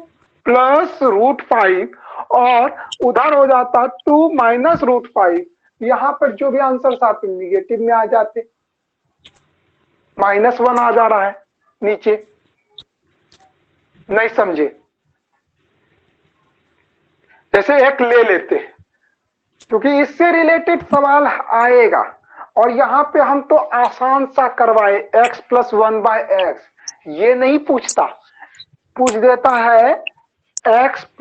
प्लस √5, और उधर हो जाता 2 माइनस √5। यहाँ पर जो भी आंसर आते निगेटिव में आ जाते, -1 आ जा रहा है नीचे। नहीं समझे? जैसे एक ले लेते, क्योंकि इससे रिलेटेड सवाल आएगा, और यहाँ पे हम तो आसान सा करवाए, x + 1/x। ये नहीं पूछता, पूछ देता है x +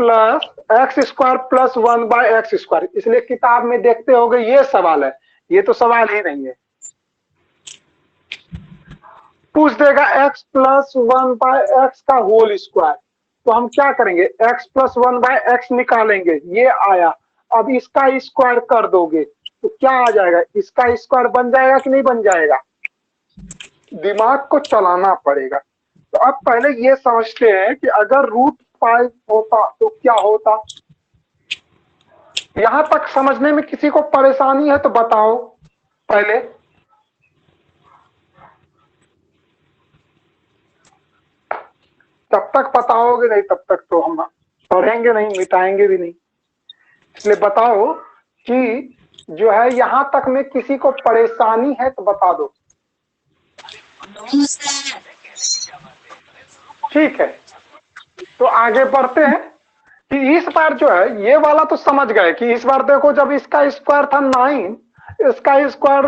1/x²। इसलिए किताब में देखते होगे ये सवाल है, ये तो सवाल ही नहीं है। पूछ देगा x + 1/x का होल स्क्वायर, तो हम क्या करेंगे, x + 1/x निकालेंगे, ये आया। अब इसका स्क्वायर कर दोगे तो क्या आ जाएगा, इसका स्क्वायर बन जाएगा कि नहीं बन जाएगा? दिमाग को चलाना पड़ेगा। तो अब पहले ये समझते हैं कि अगर √5 होता तो क्या होता। यहां तक समझने में किसी को परेशानी है तो बताओ पहले। तब तक बताओगे नहीं, तब तक तो हम पढ़ेंगे नहीं, मिटाएंगे भी नहीं। इसलिए बताओ कि जो है यहां तक में किसी को परेशानी है तो बता दो। ठीक है, तो आगे बढ़ते हैं कि इस बार जो है ये वाला तो समझ गए कि इस बार देखो, जब इसका स्क्वायर था 9, इसका स्क्वायर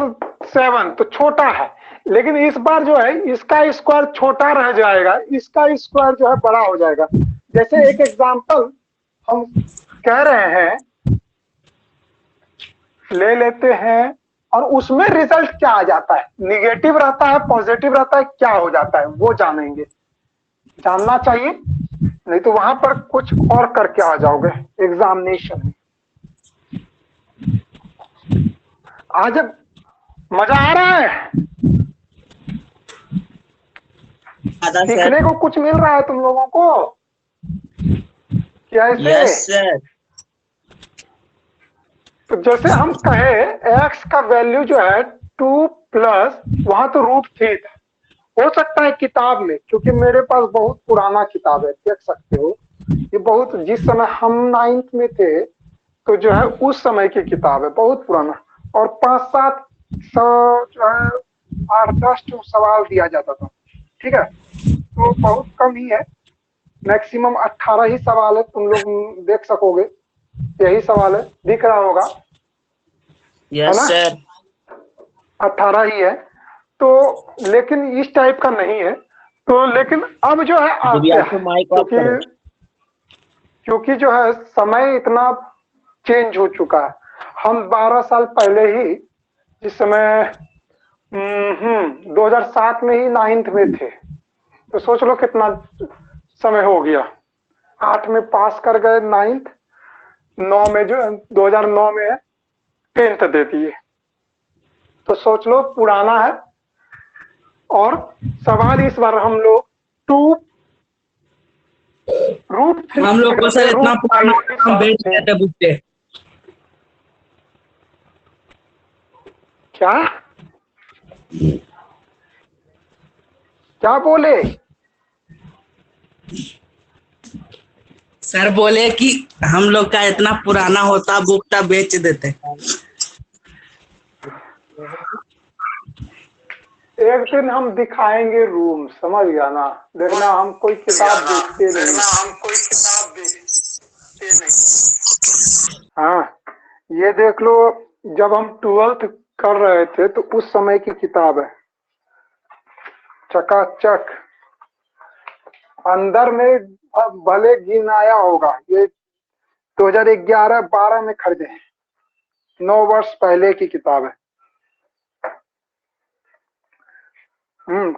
7, तो छोटा है, लेकिन इस बार जो है इसका स्क्वायर छोटा रह जाएगा, इसका स्क्वायर जो है बड़ा हो जाएगा। जैसे एक एग्जांपल हम कह रहे हैं, ले लेते हैं, और उसमें रिजल्ट क्या आ जाता है, निगेटिव रहता है, पॉजिटिव रहता है, क्या हो जाता है वो जानेंगे, जानना चाहिए, नहीं तो वहां पर कुछ और करके आ जाओगे एग्जामिनेशन में। आज मजा आ रहा है, सीखने को कुछ मिल रहा है तुम लोगों को क्या ऐसे? Yes sir. तो जैसे हम कहे x का वैल्यू जो है 2 प्लस, वहां तो √3 था, हो सकता है किताब में, क्योंकि मेरे पास बहुत पुराना किताब है, देख सकते हो, ये बहुत, जिस समय हम 9th में थे तो जो है उस समय की किताब है, बहुत पुराना, और 5-7 जो है 8-10 सवाल दिया जाता था। ठीक है, तो बहुत कम ही है, मैक्सिमम 18 ही सवाल है, तुम लोग देख सकोगे, यही सवाल है, दिख रहा होगा, यस सर। 18 ही है। तो लेकिन इस टाइप का नहीं है, तो लेकिन अब जो है आते हैं, क्योंकि जो है समय इतना चेंज हो चुका है। हम 12 साल पहले ही, जिस समय 2007 में ही 9th में थे, तो सोच लो कितना समय हो गया। 8 में पास कर गए 9th, 9 में जो 2009 में 10th दे दिए, तो सोच लो पुराना है। और सवाल इस बार हम लोग 2 √3, हम लोग को सर इतना पुराना हम बेच देते बुक पे। क्या बोले सर? बोले कि हम लोग का इतना पुराना होता बुक टा बेच देते। एक दिन हम दिखाएंगे रूम, समझ गया ना। देखना हम कोई किताब देखते नहीं। देखना हम कोई किताब देखते नहीं। हाँ, ये देख लो, जब हम 12th कर रहे थे तो उस समय की किताब है, चकाचक। अंदर में भले गिनाया होगा, ये 2011-12 में खरीदे, 9 वर्ष पहले की किताब है।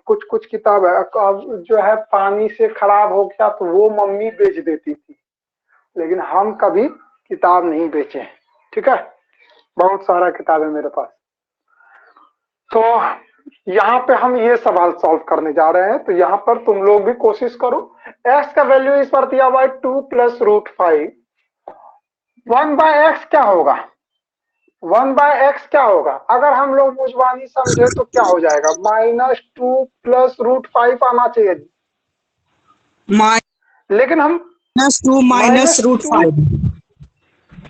कुछ कुछ किताब है, अब जो है पानी से खराब हो गया तो वो मम्मी बेच देती थी, लेकिन हम कभी किताब नहीं बेचे। ठीक है, बहुत सारा किताब है मेरे पास। तो यहाँ पे हम ये सवाल सॉल्व करने जा रहे हैं, तो यहाँ पर तुम लोग भी कोशिश करो। x का वैल्यू इस पर दिया हुआ है 2 + √5। 1/x क्या होगा? 1/x क्या होगा? अगर हम लोग मुजबानी समझे तो क्या हो जाएगा? -2 + √5 आना चाहिए, लेकिन हम -2 -√5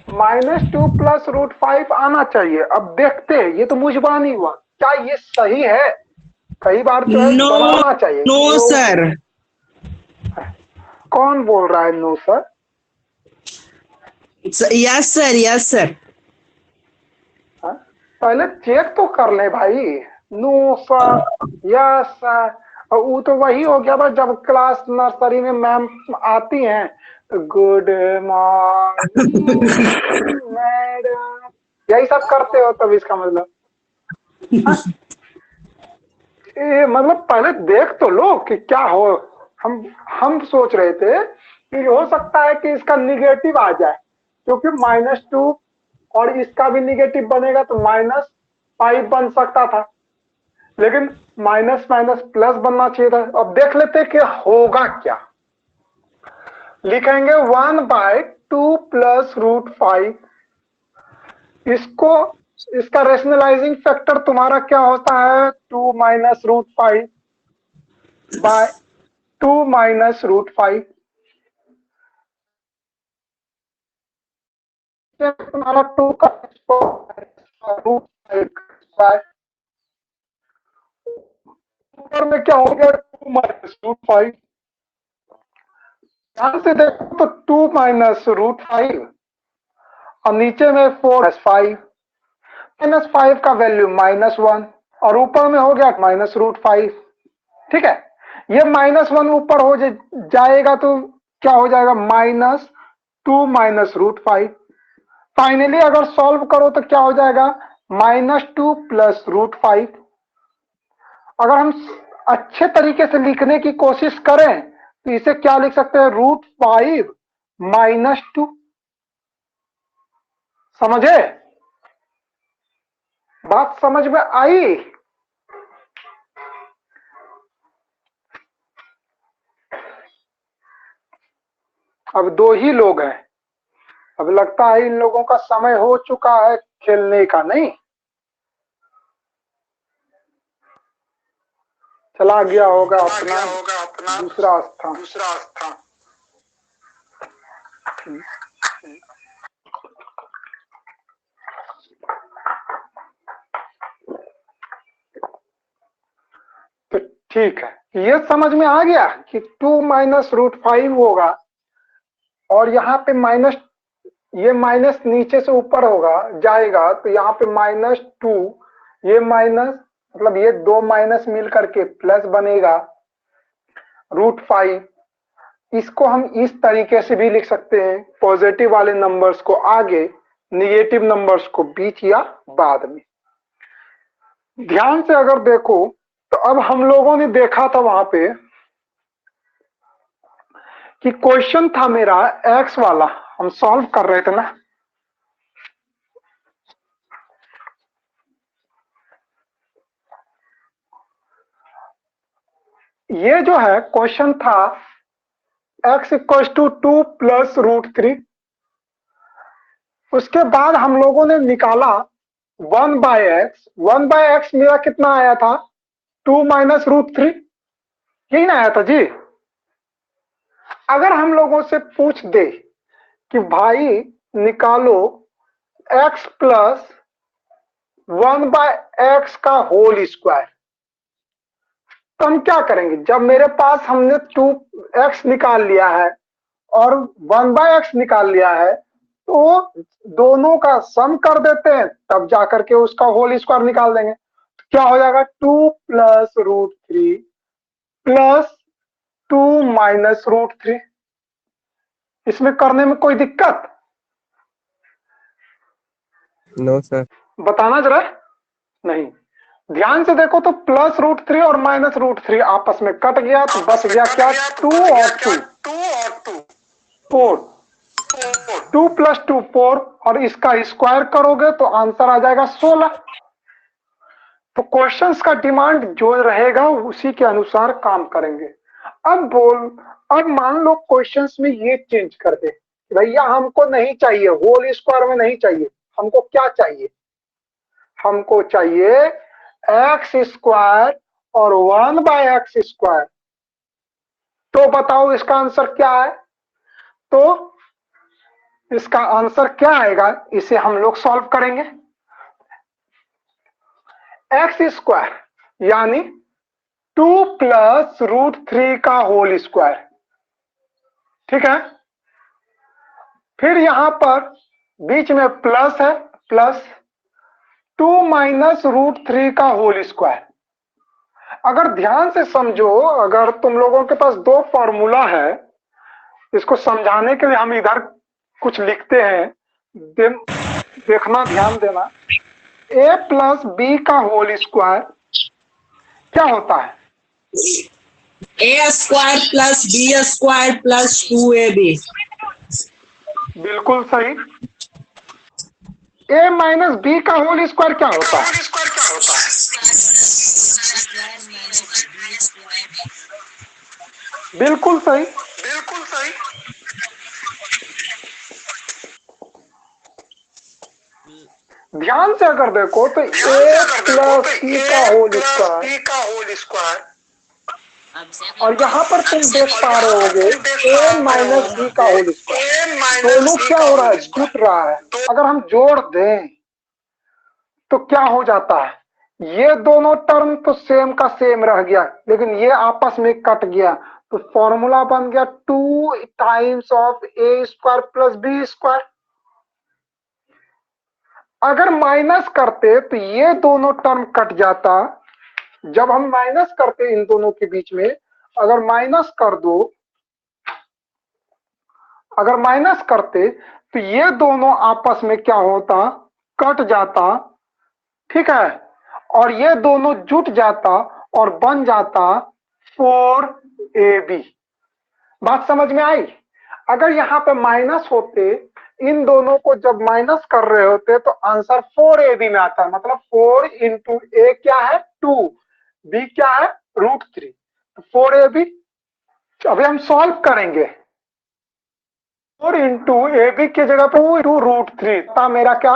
-2 + √5 आना चाहिए। अब देखते हैं, ये तो मुजबानी हुआ, क्या ये सही है? कई बार जो है नो बनाना चाहिए। नो सर, कौन बोल रहा है no sir? Yes sir, yes sir. हाँ? पहले चेक तो कर ले भाई। नो सर, यस सर, और वो तो वही हो गया बस, जब क्लास नर्सरी में मैम आती हैं तो गुड मॉर्निंग मैडम, यही सब करते हो, तब इसका मतलब हाँ? ये मतलब पहले देख तो लो कि क्या हो। हम सोच रहे थे कि हो सकता है कि इसका निगेटिव आ जाए, क्योंकि -2 और इसका भी निगेटिव बनेगा तो -5 बन सकता था, लेकिन माइनस माइनस प्लस बनना चाहिए था। अब देख लेते कि होगा क्या। लिखेंगे 1/2 + √5। इसको, इसका रेशनलाइजिंग फैक्टर तुम्हारा क्या होता है? 2 - √5 बाय 2 - √5। तुम्हारा 2 का √5 बाय ऊपर में क्या हो गया? 2 - √5। ध्यान से देखो तो 2 - √5 और नीचे में 4 - 5। -5 का वैल्यू -1 और ऊपर में हो गया -√5। ठीक है, ये -1 ऊपर हो जाएगा तो क्या हो जाएगा? -2 - √5। फाइनली अगर सॉल्व करो तो क्या हो जाएगा? -2 + √5। अगर हम अच्छे तरीके से लिखने की कोशिश करें तो इसे क्या लिख सकते हैं? √5 - 2। समझे? बात समझ में आई? अब 2 ही लोग हैं, अब लगता है इन लोगों का समय हो चुका है खेलने का, नहीं? चला गया होगा अपना दूसरा स्थान। तो ठीक है, ये समझ में आ गया कि 2 - √5 होगा, और यहाँ पे माइनस, ये माइनस नीचे से ऊपर होगा जाएगा तो यहाँ पे -2, ये माइनस, मतलब ये 2 माइनस मिल करके प्लस बनेगा √5। इसको हम इस तरीके से भी लिख सकते हैं, पॉजिटिव वाले नंबर्स को आगे, निगेटिव नंबर्स को बीच या बाद में। ध्यान से अगर देखो तो अब हम लोगों ने देखा था वहां पे कि क्वेश्चन था मेरा एक्स वाला, हम सॉल्व कर रहे थे ना। ये जो है क्वेश्चन था x = 2 + √3। उसके बाद हम लोगों ने निकाला 1/x। 1/x मेरा कितना आया था? 2 - √3, यही ना आया था जी? अगर हम लोगों से पूछ दे कि भाई निकालो x + 1/x का होल स्क्वायर, तो हम क्या करेंगे, जब मेरे पास हमने 2x निकाल लिया है और 1/x निकाल लिया है, तो दोनों का सम कर देते हैं, तब जाकर के उसका होल स्क्वायर निकाल देंगे। तो क्या हो जाएगा, 2 + √3 + 2 - √3। इसमें करने में कोई दिक्कत? No sir. बताना जरा। नहीं, ध्यान से देखो तो +√3 और -√3 आपस में कट गया, तो बच गया क्या, 2 और 2 4। 2 + 2 4, और इसका स्क्वायर करोगे तो आंसर आ जाएगा 16। तो क्वेश्चंस का डिमांड जो रहेगा उसी के अनुसार काम करेंगे। अब मान लो क्वेश्चंस में ये चेंज कर दे, भैया हमको नहीं चाहिए होल स्क्वायर में, नहीं चाहिए, हमको क्या चाहिए, हमको चाहिए x² और 1/x²। तो बताओ इसका आंसर क्या है? तो इसका आंसर क्या आएगा, इसे हम लोग सॉल्व करेंगे। x² यानी 2 + √3 का होल स्क्वायर, ठीक है। फिर यहां पर बीच में प्लस है, प्लस 2 - √3 का होल स्क्वायर। अगर ध्यान से समझो, अगर तुम लोगों के पास दो फॉर्मूला है, इसको समझाने के लिए हम इधर कुछ लिखते हैं, देखना, ध्यान देना। a + b का होल स्क्वायर क्या होता है? a² + b² + 2ab। बिल्कुल सही। a - b का होल स्क्वायर क्या होता है? बिल्कुल सही। ध्यान से अगर देखो तो a + c का होल स्क्वायर, और यहाँ पर तुम देख पा रहे होगे a - b का होल स्क्वायर, दोनों क्या हो रहा है, जुट रहा है। अगर हम जोड़ दें तो क्या हो जाता है, ये दोनों टर्म तो सेम का सेम रह गया, लेकिन ये आपस में कट गया, तो फॉर्मूला बन गया 2 टाइम्स ऑफ a² + b²। अगर माइनस करते तो ये दोनों टर्म कट जाता। जब हम माइनस करते इन दोनों के बीच में, अगर माइनस कर दो, अगर माइनस करते तो ये दोनों आपस में क्या होता, कट जाता, ठीक है, और ये दोनों जुट जाता और बन जाता 4ab। बात समझ में आई? अगर यहाँ पे माइनस होते, इन दोनों को जब माइनस कर रहे होते तो आंसर 4ab में आता है। मतलब 4 × a क्या है, 2, b क्या है, √3, 4ab। अभी हम सॉल्व करेंगे। 4 × ab की जगह पे 2 × √3 था मेरा क्या,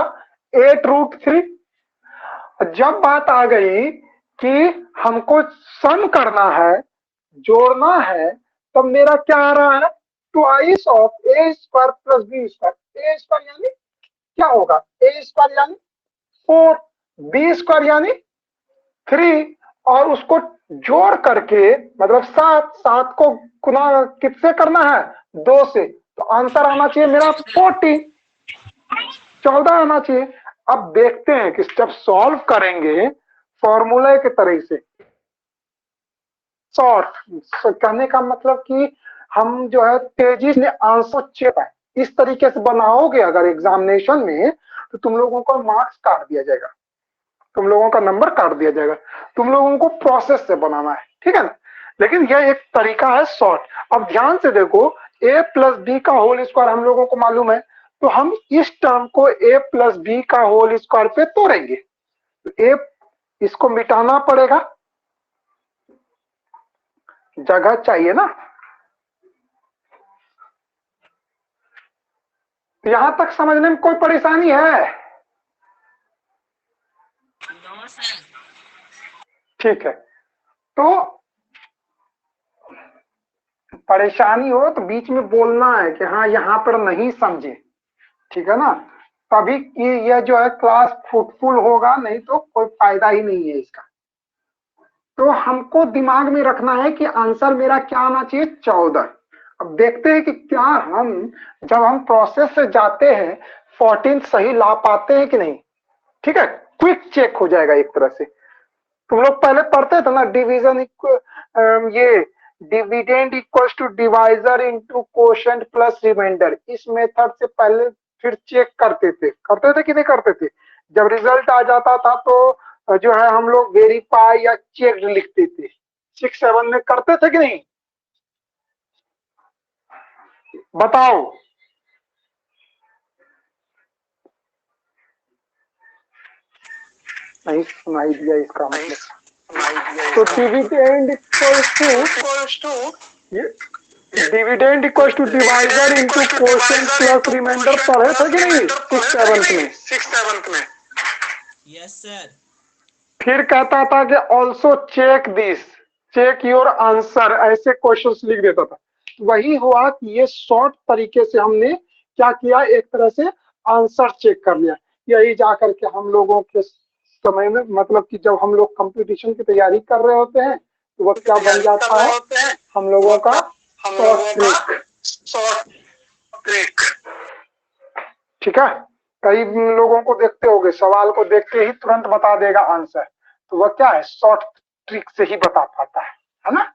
8√3। जब बात आ गई कि हमको सम करना है, जोड़ना है, तब मेरा क्या आ रहा है, 2 ऑफ a² + b²। a² यानी क्या होगा, a² यानी 4, b² यानी 3, और उसको जोड़ करके मतलब 7 को गुना किससे करना है, 2 से, तो आंसर आना चाहिए मेरा 14 आना चाहिए। अब देखते हैं कि जब सॉल्व करेंगे फॉर्मूले के तरह से, शॉर्ट कहने का मतलब कि हम जो है तेजी से आंसर चेक है, इस तरीके से बनाओगे अगर एग्जामिनेशन में, तो तुम लोगों को मार्क्स काट दिया जाएगा, तुम लोगों का नंबर काट दिया जाएगा। तुम लोगों को प्रोसेस से बनाना है, ठीक है ना। लेकिन यह एक तरीका है शॉर्ट। अब ध्यान से देखो, a + b का होल स्क्वायर हम लोगों को मालूम है, तो हम इस टर्म को a + b का होल स्क्वायर पे तोड़ेंगे। तो a, इसको मिटाना पड़ेगा, जगह चाहिए ना। तो यहां तक समझने में कोई परेशानी है? No sir. ठीक है, तो परेशानी हो तो बीच में बोलना है कि हाँ यहाँ पर नहीं समझे, ठीक है ना। तभी ये जो है क्लास फ्रूटफुल होगा, नहीं तो कोई फायदा ही नहीं है इसका। तो हमको दिमाग में रखना है कि आंसर मेरा क्या आना चाहिए, 14। अब देखते हैं कि क्या हम जब हम प्रोसेस से जाते हैं 14 सही ला पाते हैं कि नहीं। ठीक है, क्विक चेक हो जाएगा एक तरह से। तुम लोग पहले पढ़ते थे ना, डिवीजन ये dividend equals to divisor into quotient plus remainder. इस मेथड से पहले फिर चेक करते थे कि नहीं करते थे। जब रिजल्ट आ जाता था तो जो है हम लोग वेरीफाई या चेक लिखते थे। 6-7 में करते थे कि नहीं, बताओ। नहीं सुनाई दिया इसका मतलब। तो dividend equals to dividend equals to divisor into quotient plus remainder पढ़े थे कि नहीं 6-7 में। Yes sir. फिर कहता था कि also check this, check your answer, ऐसे क्वेश्चंस लिख देता था। वही हुआ कि ये शॉर्ट तरीके से हमने क्या किया, एक तरह से आंसर चेक कर लिया। यही जाकर के हम लोगों के समय में, मतलब कि जब हम लोग कंपटीशन की तैयारी कर रहे होते हैं तो वह क्या बन जाता है, हम लोगों का शॉर्ट ट्रिक। ठीक है, कई लोगों को देखते होगे सवाल को देखते ही तुरंत बता देगा आंसर, तो वह क्या है, शॉर्ट ट्रिक से ही बता पाता है ना।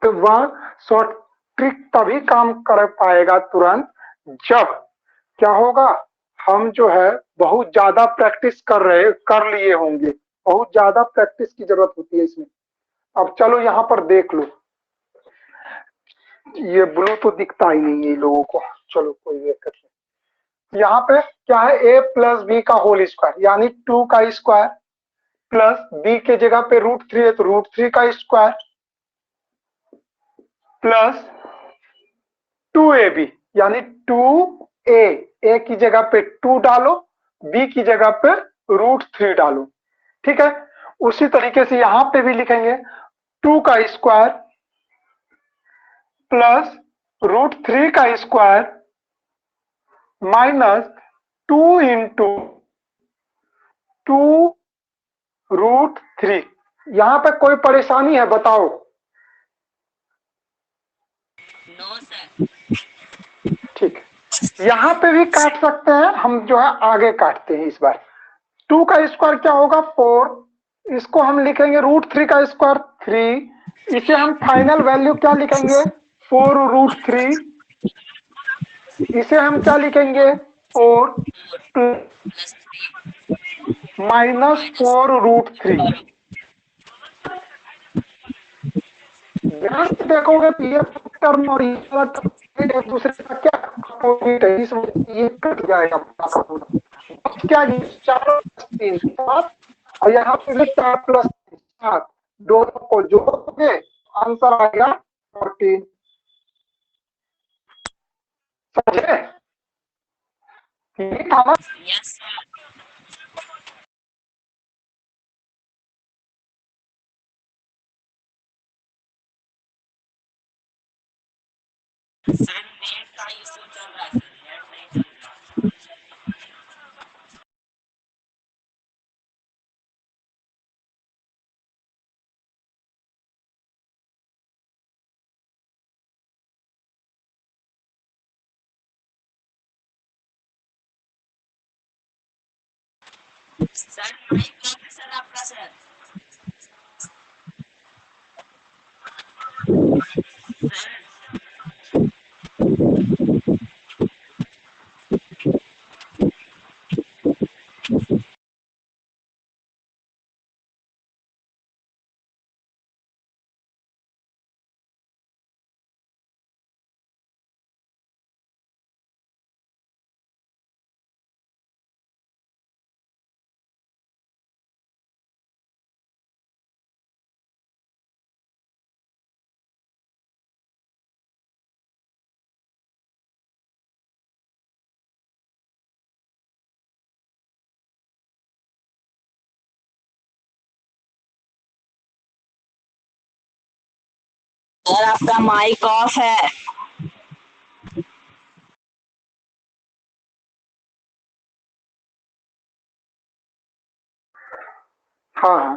तो वह शॉर्ट ट्रिक तभी काम कर पाएगा तुरंत जब क्या होगा, हम जो है बहुत ज्यादा प्रैक्टिस कर लिए होंगे। बहुत ज्यादा प्रैक्टिस की जरूरत होती है इसमें। अब चलो यहाँ पर देख लो, ये ब्लू तो दिखता ही नहीं है लोगों को, चलो कोई दिक्कत नहीं। यहाँ पे क्या है, a प्लस बी का होल स्क्वायर, यानी 2 का स्क्वायर प्लस b के जगह पे √3 है तो √3 का स्क्वायर प्लस 2ab, यानी 2a, a की जगह पे 2 डालो, b की जगह पे √3 डालो। ठीक है, उसी तरीके से यहां पे भी लिखेंगे 2 का स्क्वायर प्लस √3 का स्क्वायर माइनस 2 इंटू 2√3। यहां पे कोई परेशानी है बताओ। No sir. ठीक है, यहां पे भी काट सकते हैं हम, जो है आगे काटते हैं इस बार। 2 का स्क्वायर क्या होगा 4, इसको हम लिखेंगे √3 का स्क्वायर 3, इसे हम फाइनल वैल्यू क्या लिखेंगे 4√3, इसे हम क्या लिखेंगे 4 प्लस 3 माइनस माइनस 4√3। ध्यान से देखोगे तो ये टर्म और ये वाला टर्म एक दूसरे का क्या अपोजिट है, इस वजह से ये कट जाएगा पूरा पूरा। अब क्या ये 4+3 7, और यहाँ पे भी 4+3 7, दोनों को जोड़ोगे आंसर आएगा 14। समझे, ये था ना। Yes sir. सर नेट का इशू चल रहा है सर, नेट नहीं चल रहा। सर माइक कहाँ है सर आपका सर? सर आपका माइक ऑफ है। हाँ हाँ,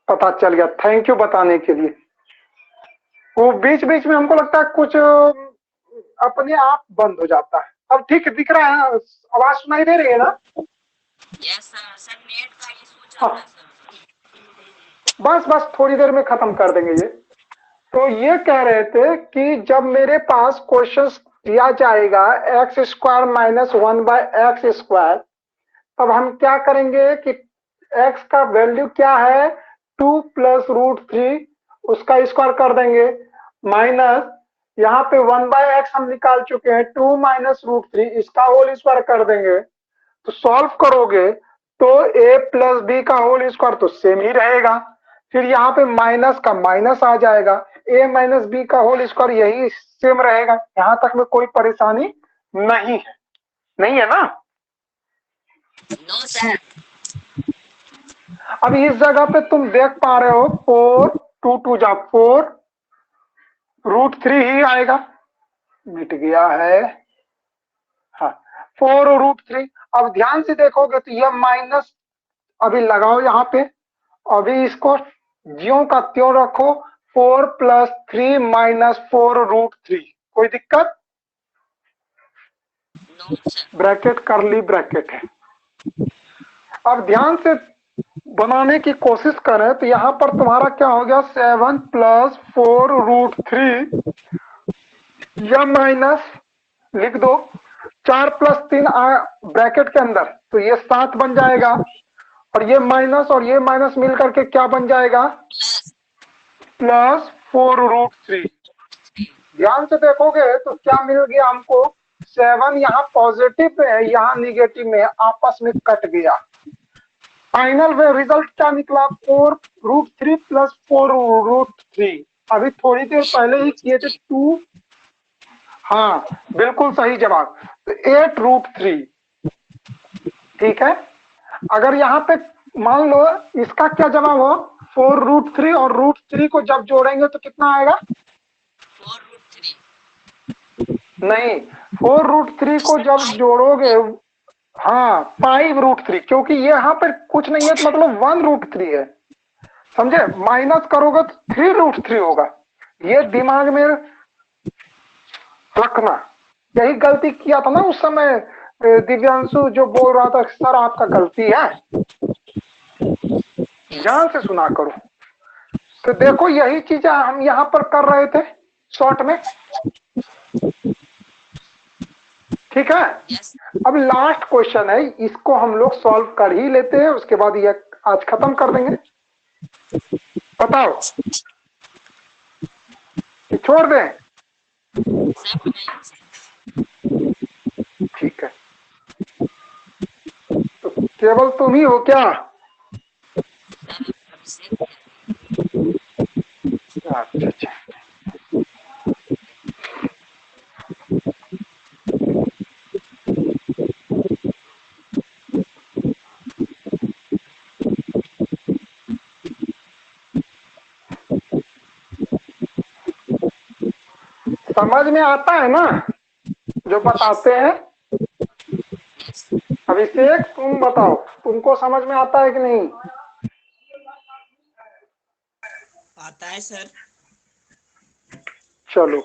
पता चल गया, थैंक यू बताने के लिए। वो बीच बीच में हमको लगता है कुछ अपने आप बंद हो जाता है। अब ठीक दिख रहा है, आवाज सुनाई दे रही है ना? यस सर, सर नेट का इशू चल हाँ, रहा है सर। बस थोड़ी देर में खत्म कर देंगे ये। तो ये कह रहे थे कि जब मेरे पास क्वेश्चन दिया जाएगा एक्स स्क्वायर माइनस 1/x², तब हम क्या करेंगे कि x का वैल्यू क्या है 2 + √3, उसका स्क्वायर कर देंगे, माइनस यहाँ पे 1/x हम निकाल चुके हैं, 2 - √3 इसका होल स्क्वायर कर देंगे। तो सॉल्व करोगे तो a + b का होल स्क्वायर तो सेम ही रहेगा, फिर यहाँ पे माइनस का माइनस आ जाएगा, a - b का होल स्क्वायर यही सेम रहेगा। यहाँ तक में कोई परेशानी नहीं है, नहीं है ना? No sir. अब इस जगह पे तुम देख पा रहे हो 4 2 2 जा 4 √3 ही आएगा, मिट गया है। हाँ, 4 और √3। अब ध्यान से देखोगे तो यह माइनस अभी लगाओ यहाँ पे, अभी इसको ज्यों का त्यों रखो, 4 + 3 - 4 √3। कोई दिक्कत? No sir. ब्रैकेट करली ब्रैकेट है। अब ध्यान से बनाने की कोशिश करें तो यहाँ पर तुम्हारा क्या हो गया 7 + 4 √3, या माइनस लिख दो, 4 + 3 ब्रैकेट के अंदर तो ये 7 बन जाएगा, और ये माइनस और ये माइनस मिल करके क्या बन जाएगा +4 √3। ध्यान से देखोगे तो क्या मिल गया हमको, 7 यहाँ पॉजिटिव है, यहाँ निगेटिव में, आपस में कट गया। फाइनल में रिजल्ट क्या निकला 4 √3 + 4 √3। अभी थोड़ी देर पहले ही किए थे 2। हाँ बिल्कुल सही जवाब, तो 8 √3। ठीक है, अगर यहाँ पे मान लो इसका क्या जवाब हो 4 √3 और √3 को जब जोड़ेंगे तो कितना आएगा? 4√3। नहीं, 4 √3 को जब जोड़ोगे, हाँ 5 √3, क्योंकि ये यहाँ पर कुछ नहीं है तो मतलब 1 √3 है, समझे? माइनस करोगे तो 3 √3 होगा। ये दिमाग में रखना। यही गलती किया था ना उस समय दिव्यांशु, जो बोल रहा था सर आपका गलती है, ध्यान से सुना करो। तो देखो यही चीज हम यहाँ पर कर रहे थे शॉर्ट में, ठीक है? यस। अब लास्ट क्वेश्चन है, इसको हम लोग सॉल्व कर ही लेते हैं, उसके बाद ये आज खत्म कर देंगे। बताओ कि छोड़ दें? सर बनाइए सर। ठीक है, तो केवल तुम ही हो क्या? सर अभिषेक है। अच्छा अच्छा, समझ में आता है ना जो बताते हैं? यस। अभिषेक तुम बताओ, तुमको समझ में आता है कि नहीं? आता है सर। चलो,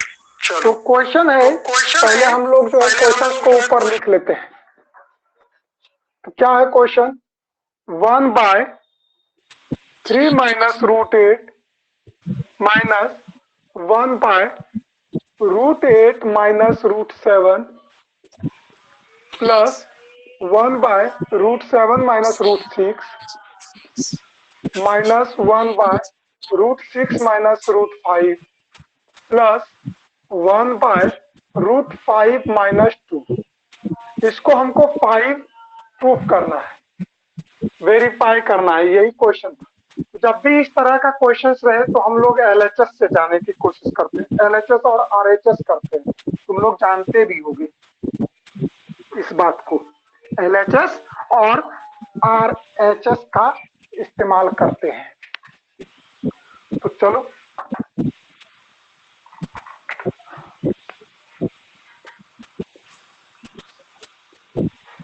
तो क्वेश्चन है, पहले हम लोग जो है क्वेश्चन को ऊपर लिख लेते हैं। तो क्या है question? 1/3 - √8 minus 1/√8 - √7 plus 1/√7 - √6 minus 1/√6 - √5 plus 1/√5 - 2। इसको हमको 5 प्रूफ करना है, वेरीफाई करना है, यही क्वेश्चन था। जब भी इस तरह का क्वेश्चन रहे तो हम लोग एलएचएस से जाने की कोशिश करते हैं, एलएचएस और आरएचएस करते हैं, तुम लोग जानते भी होगे इस बात को। एलएचएस और आरएचएस का इस्तेमाल करते हैं। तो चलो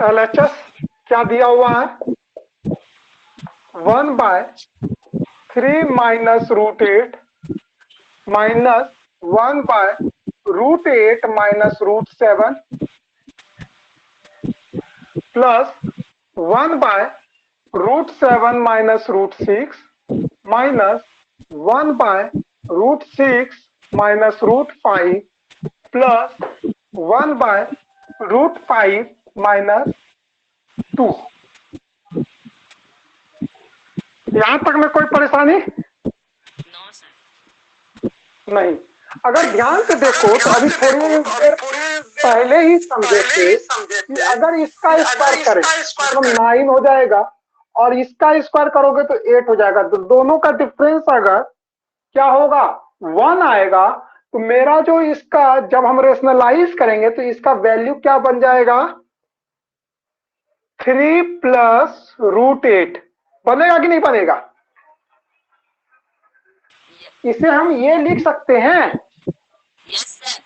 एलएचएस क्या दिया हुआ है 1/3 3 minus root 8 minus 1 by root 8 minus root 7 plus 1 by root 7 minus root 6 minus 1 by root 6 minus root 5 plus 1 by root 5 minus 2। यहां तक में कोई परेशानी नो सर। नहीं। अगर ध्यान से देखो तो अभी थोड़ी देर पहले ही समझे थे कि अगर इसका स्क्वायर करें मतलब 9 हो जाएगा और इसका स्क्वायर करोगे तो 8 हो जाएगा। तो दोनों का डिफरेंस अगर क्या होगा 1 आएगा तो मेरा जो इसका जब हम रेशनलाइज करेंगे तो इसका वैल्यू क्या बन जाएगा 3 प्लस रूट 8 बनेगा कि नहीं बनेगा। इसे हम ये लिख सकते हैं। Yes sir.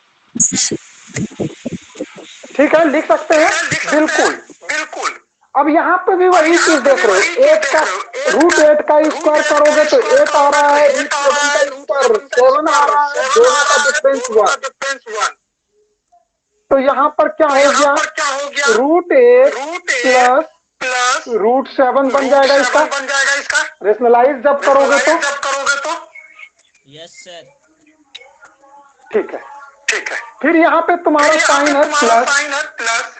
ठीक है लिख सकते हैं बिल्कुल बिल्कुल। अब यहाँ पे भी वही चीज देख रहे हो 8 का रूट 8 का स्क्वायर करोगे तो 8 आ रहा है, रूट 7 का स्क्वायर 7 आ रहा है, दोनों का डिफरेंस 1। तो यहाँ पर क्या हो गया रूट 8 प्लस रूट 7 बन जाएगा इसका रेशनलाइज जब करोगे तो। Yes sir. ठीक है फिर यहाँ पे तुम्हारा साइन है प्लस।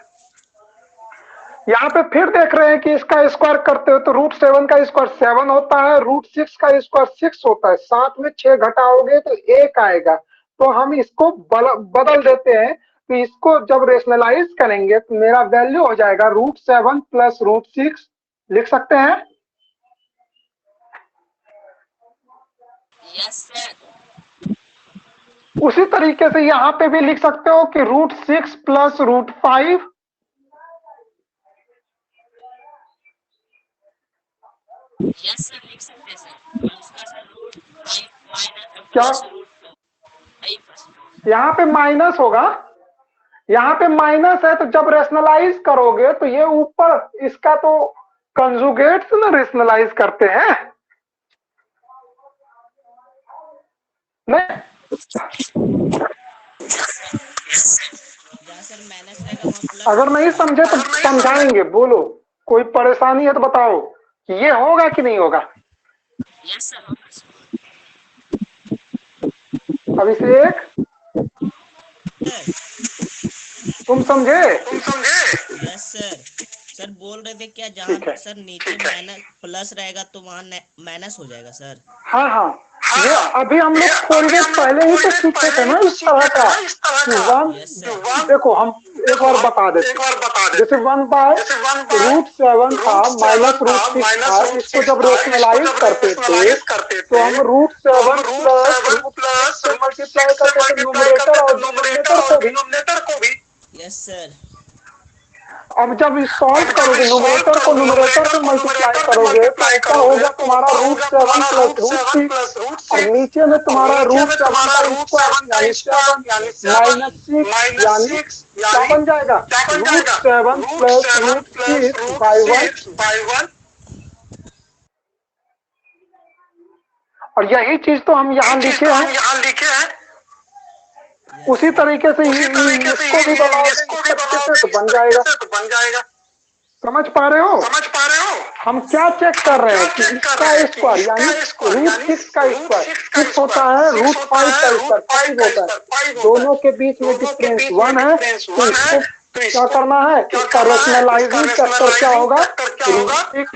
यहाँ पे फिर देख रहे हैं कि इसका स्क्वायर करते हो तो रूट 7 का स्क्वायर 7 होता है, रूट 6 का स्क्वायर 6 होता है, साथ में 6 घटाओगे तो 1 आएगा। तो हम इसको बदल देते हैं। तो इसको जब रेशनलाइज करेंगे तो मेरा वैल्यू हो जाएगा रूट 7 प्लस रूट 6 लिख सकते हैं। Yes sir. उसी तरीके से यहाँ पे भी लिख सकते हो कि root 6 plus root 5 yes sir लिख सकते हैं सर। उसका सर रूट 5 माइनस क्या यहाँ पे माइनस होगा, यहाँ पे माइनस है। तो जब रेशनलाइज करोगे तो ये ऊपर इसका तो कंजुगेट से ना रेशनलाइज करते हैं नहीं। अगर नहीं समझे तो समझाएंगे, बोलो कोई परेशानी है तो बताओ कि ये होगा कि नहीं होगा। Yes sir. अभिषेक तुम समझे। Yes sir. सर बोल रहे थे क्या जहाँ सर नीचे माइनस प्लस रहेगा तो वहाँ माइनस हो जाएगा सर। हाँ ये अभी हम लोग थोड़ी देर पहले ही तो सीखे थे ना इस तरह का वन। देखो हम एक बार बता देते जैसे 1 बाय रूट 7 था माइनस रूट 6 था, इसको जब रेशनलाइज करते थे तो हम रूट 7 प्लस रूट से मल्टीप्लाई करते थे न्यूमरेटर और डिनोमिनेटर को भी। Yes sir. अब जब सॉल्व करोगे न्यूमरेटर को न्यूमरेटर से मल्टीप्लाई करोगे तो ऐसा होगा तुम्हारा रूट 7 प्लस रूट 6 और नीचे में तुम्हारा रूट 7 का स्क्वायर यानी 7 माइनस 6 यानी क्या बन जाएगा रूट 7 प्लस रूट 6 बाय 1। और यही चीज तो हम यहाँ लिखे हैं। उसी तरीके से इसको भी बनाओगे तो बन जाएगा। समझ पा रहे हो। हम क्या चेक कर रहे हैं कि इसका स्क्वायर यानी रूट 6 का स्क्वायर 6 होता है, रूट 5 का स्क्वायर 5 होता है, दोनों के बीच में डिफरेंस 1 है। तो इसको क्या करना है, इसका रेशनलाइजिंग फैक्टर क्या होगा रूट 6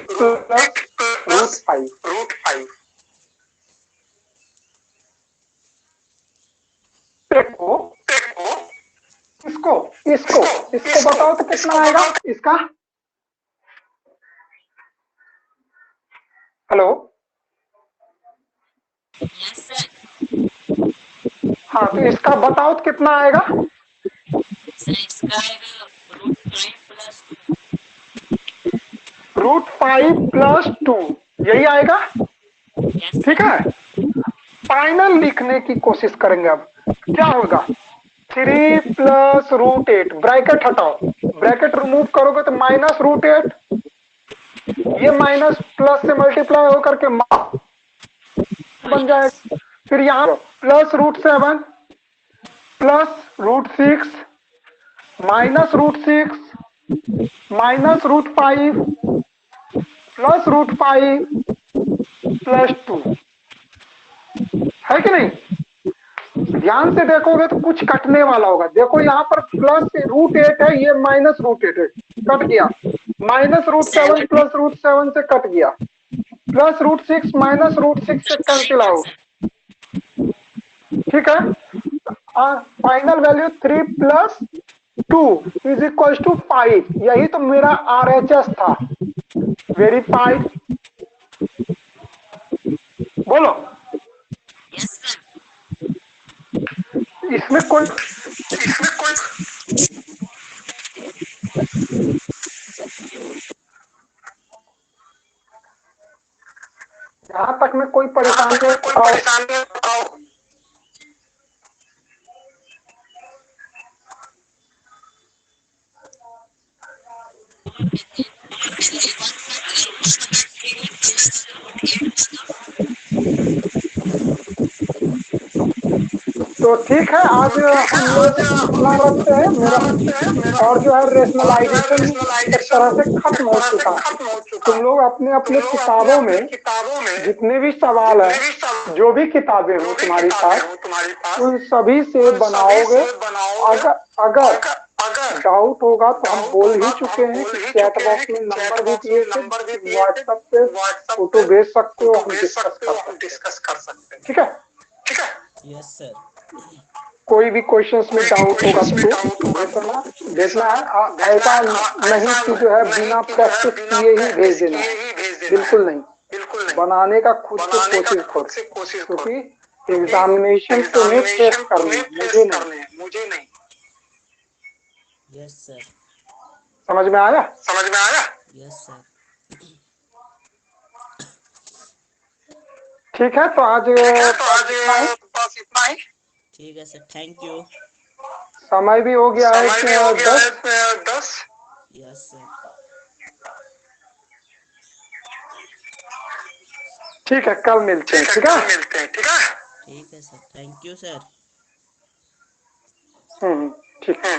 प्लस रूट 5। इसको बताओ तो कितना आएगा इसका। Hello yes sir. हाँ तो इसका बताओ तो कितना आएगा। सर इसका आएगा रूट 5 प्लस 2 यही आएगा। ठीक है फाइनल लिखने की कोशिश करेंगे। अब क्या होगा 3 प्लस रूट 8 ब्रैकेट हटाओ, ब्रैकेट रिमूव करोगे तो माइनस रूट 8, ये माइनस प्लस से मल्टीप्लाई होकर के बन जाएगा। फिर यहाँ +√7 +√6 -√6 -√5 +√5 +2 है कि नहीं। ध्यान से देखोगे तो कुछ कटने वाला होगा। देखो यहाँ पर +√8 है, ये -√8 है, कट गया। -√7 +√7 से कट गया। +√6 -√6 से कैंसिल आउट। ठीक है। Final value 3 + 2 = 5। यही तो मेरा RHS था। वेरीफाइड। बोलो यस सर। इसमें कोई यहाँ तक में कोई परेशानी है बताओ। तो ठीक है, आज हम लोग इतना रखते हैं। मेरा और जो है रेशनलाइजेशन एक तरह से खत्म हो चुका है। तुम लोग अपने अपने किताबों में जितने भी सवाल हैं, जो भी किताबें हो तुम्हारी पास, उन सभी से बनाओगे। अगर डाउट होगा तो हम बोल ही चुके हैं कि चैट बॉक्स में नंबर भी दिए थे, व्हाट्सएप पे फोटो भेज सकते हो, हम डिस्कस कर सकते हैं। ठीक है। Yes sir. कोई भी क्वेश्चंस में डाउट होगा तो भेजना है। ऐसा नहीं कि जो है बिना प्रैक्टिस किए ही भेज देना है, बिल्कुल नहीं। बनाने का खुद से कोशिश करो, क्योंकि एग्जामिनेशन तुम्हें फेस करना है, मुझे नहीं। Yes sir. समझ में आया? Yes sir. ठीक है, तो आज बस इतना ही। ठीक है सर, थैंक यू। समय भी हो गया है 10। Yes sir. ठीक है, कल मिलते हैं। ठीक है ठीक है सर, थैंक यू सर। ठीक है।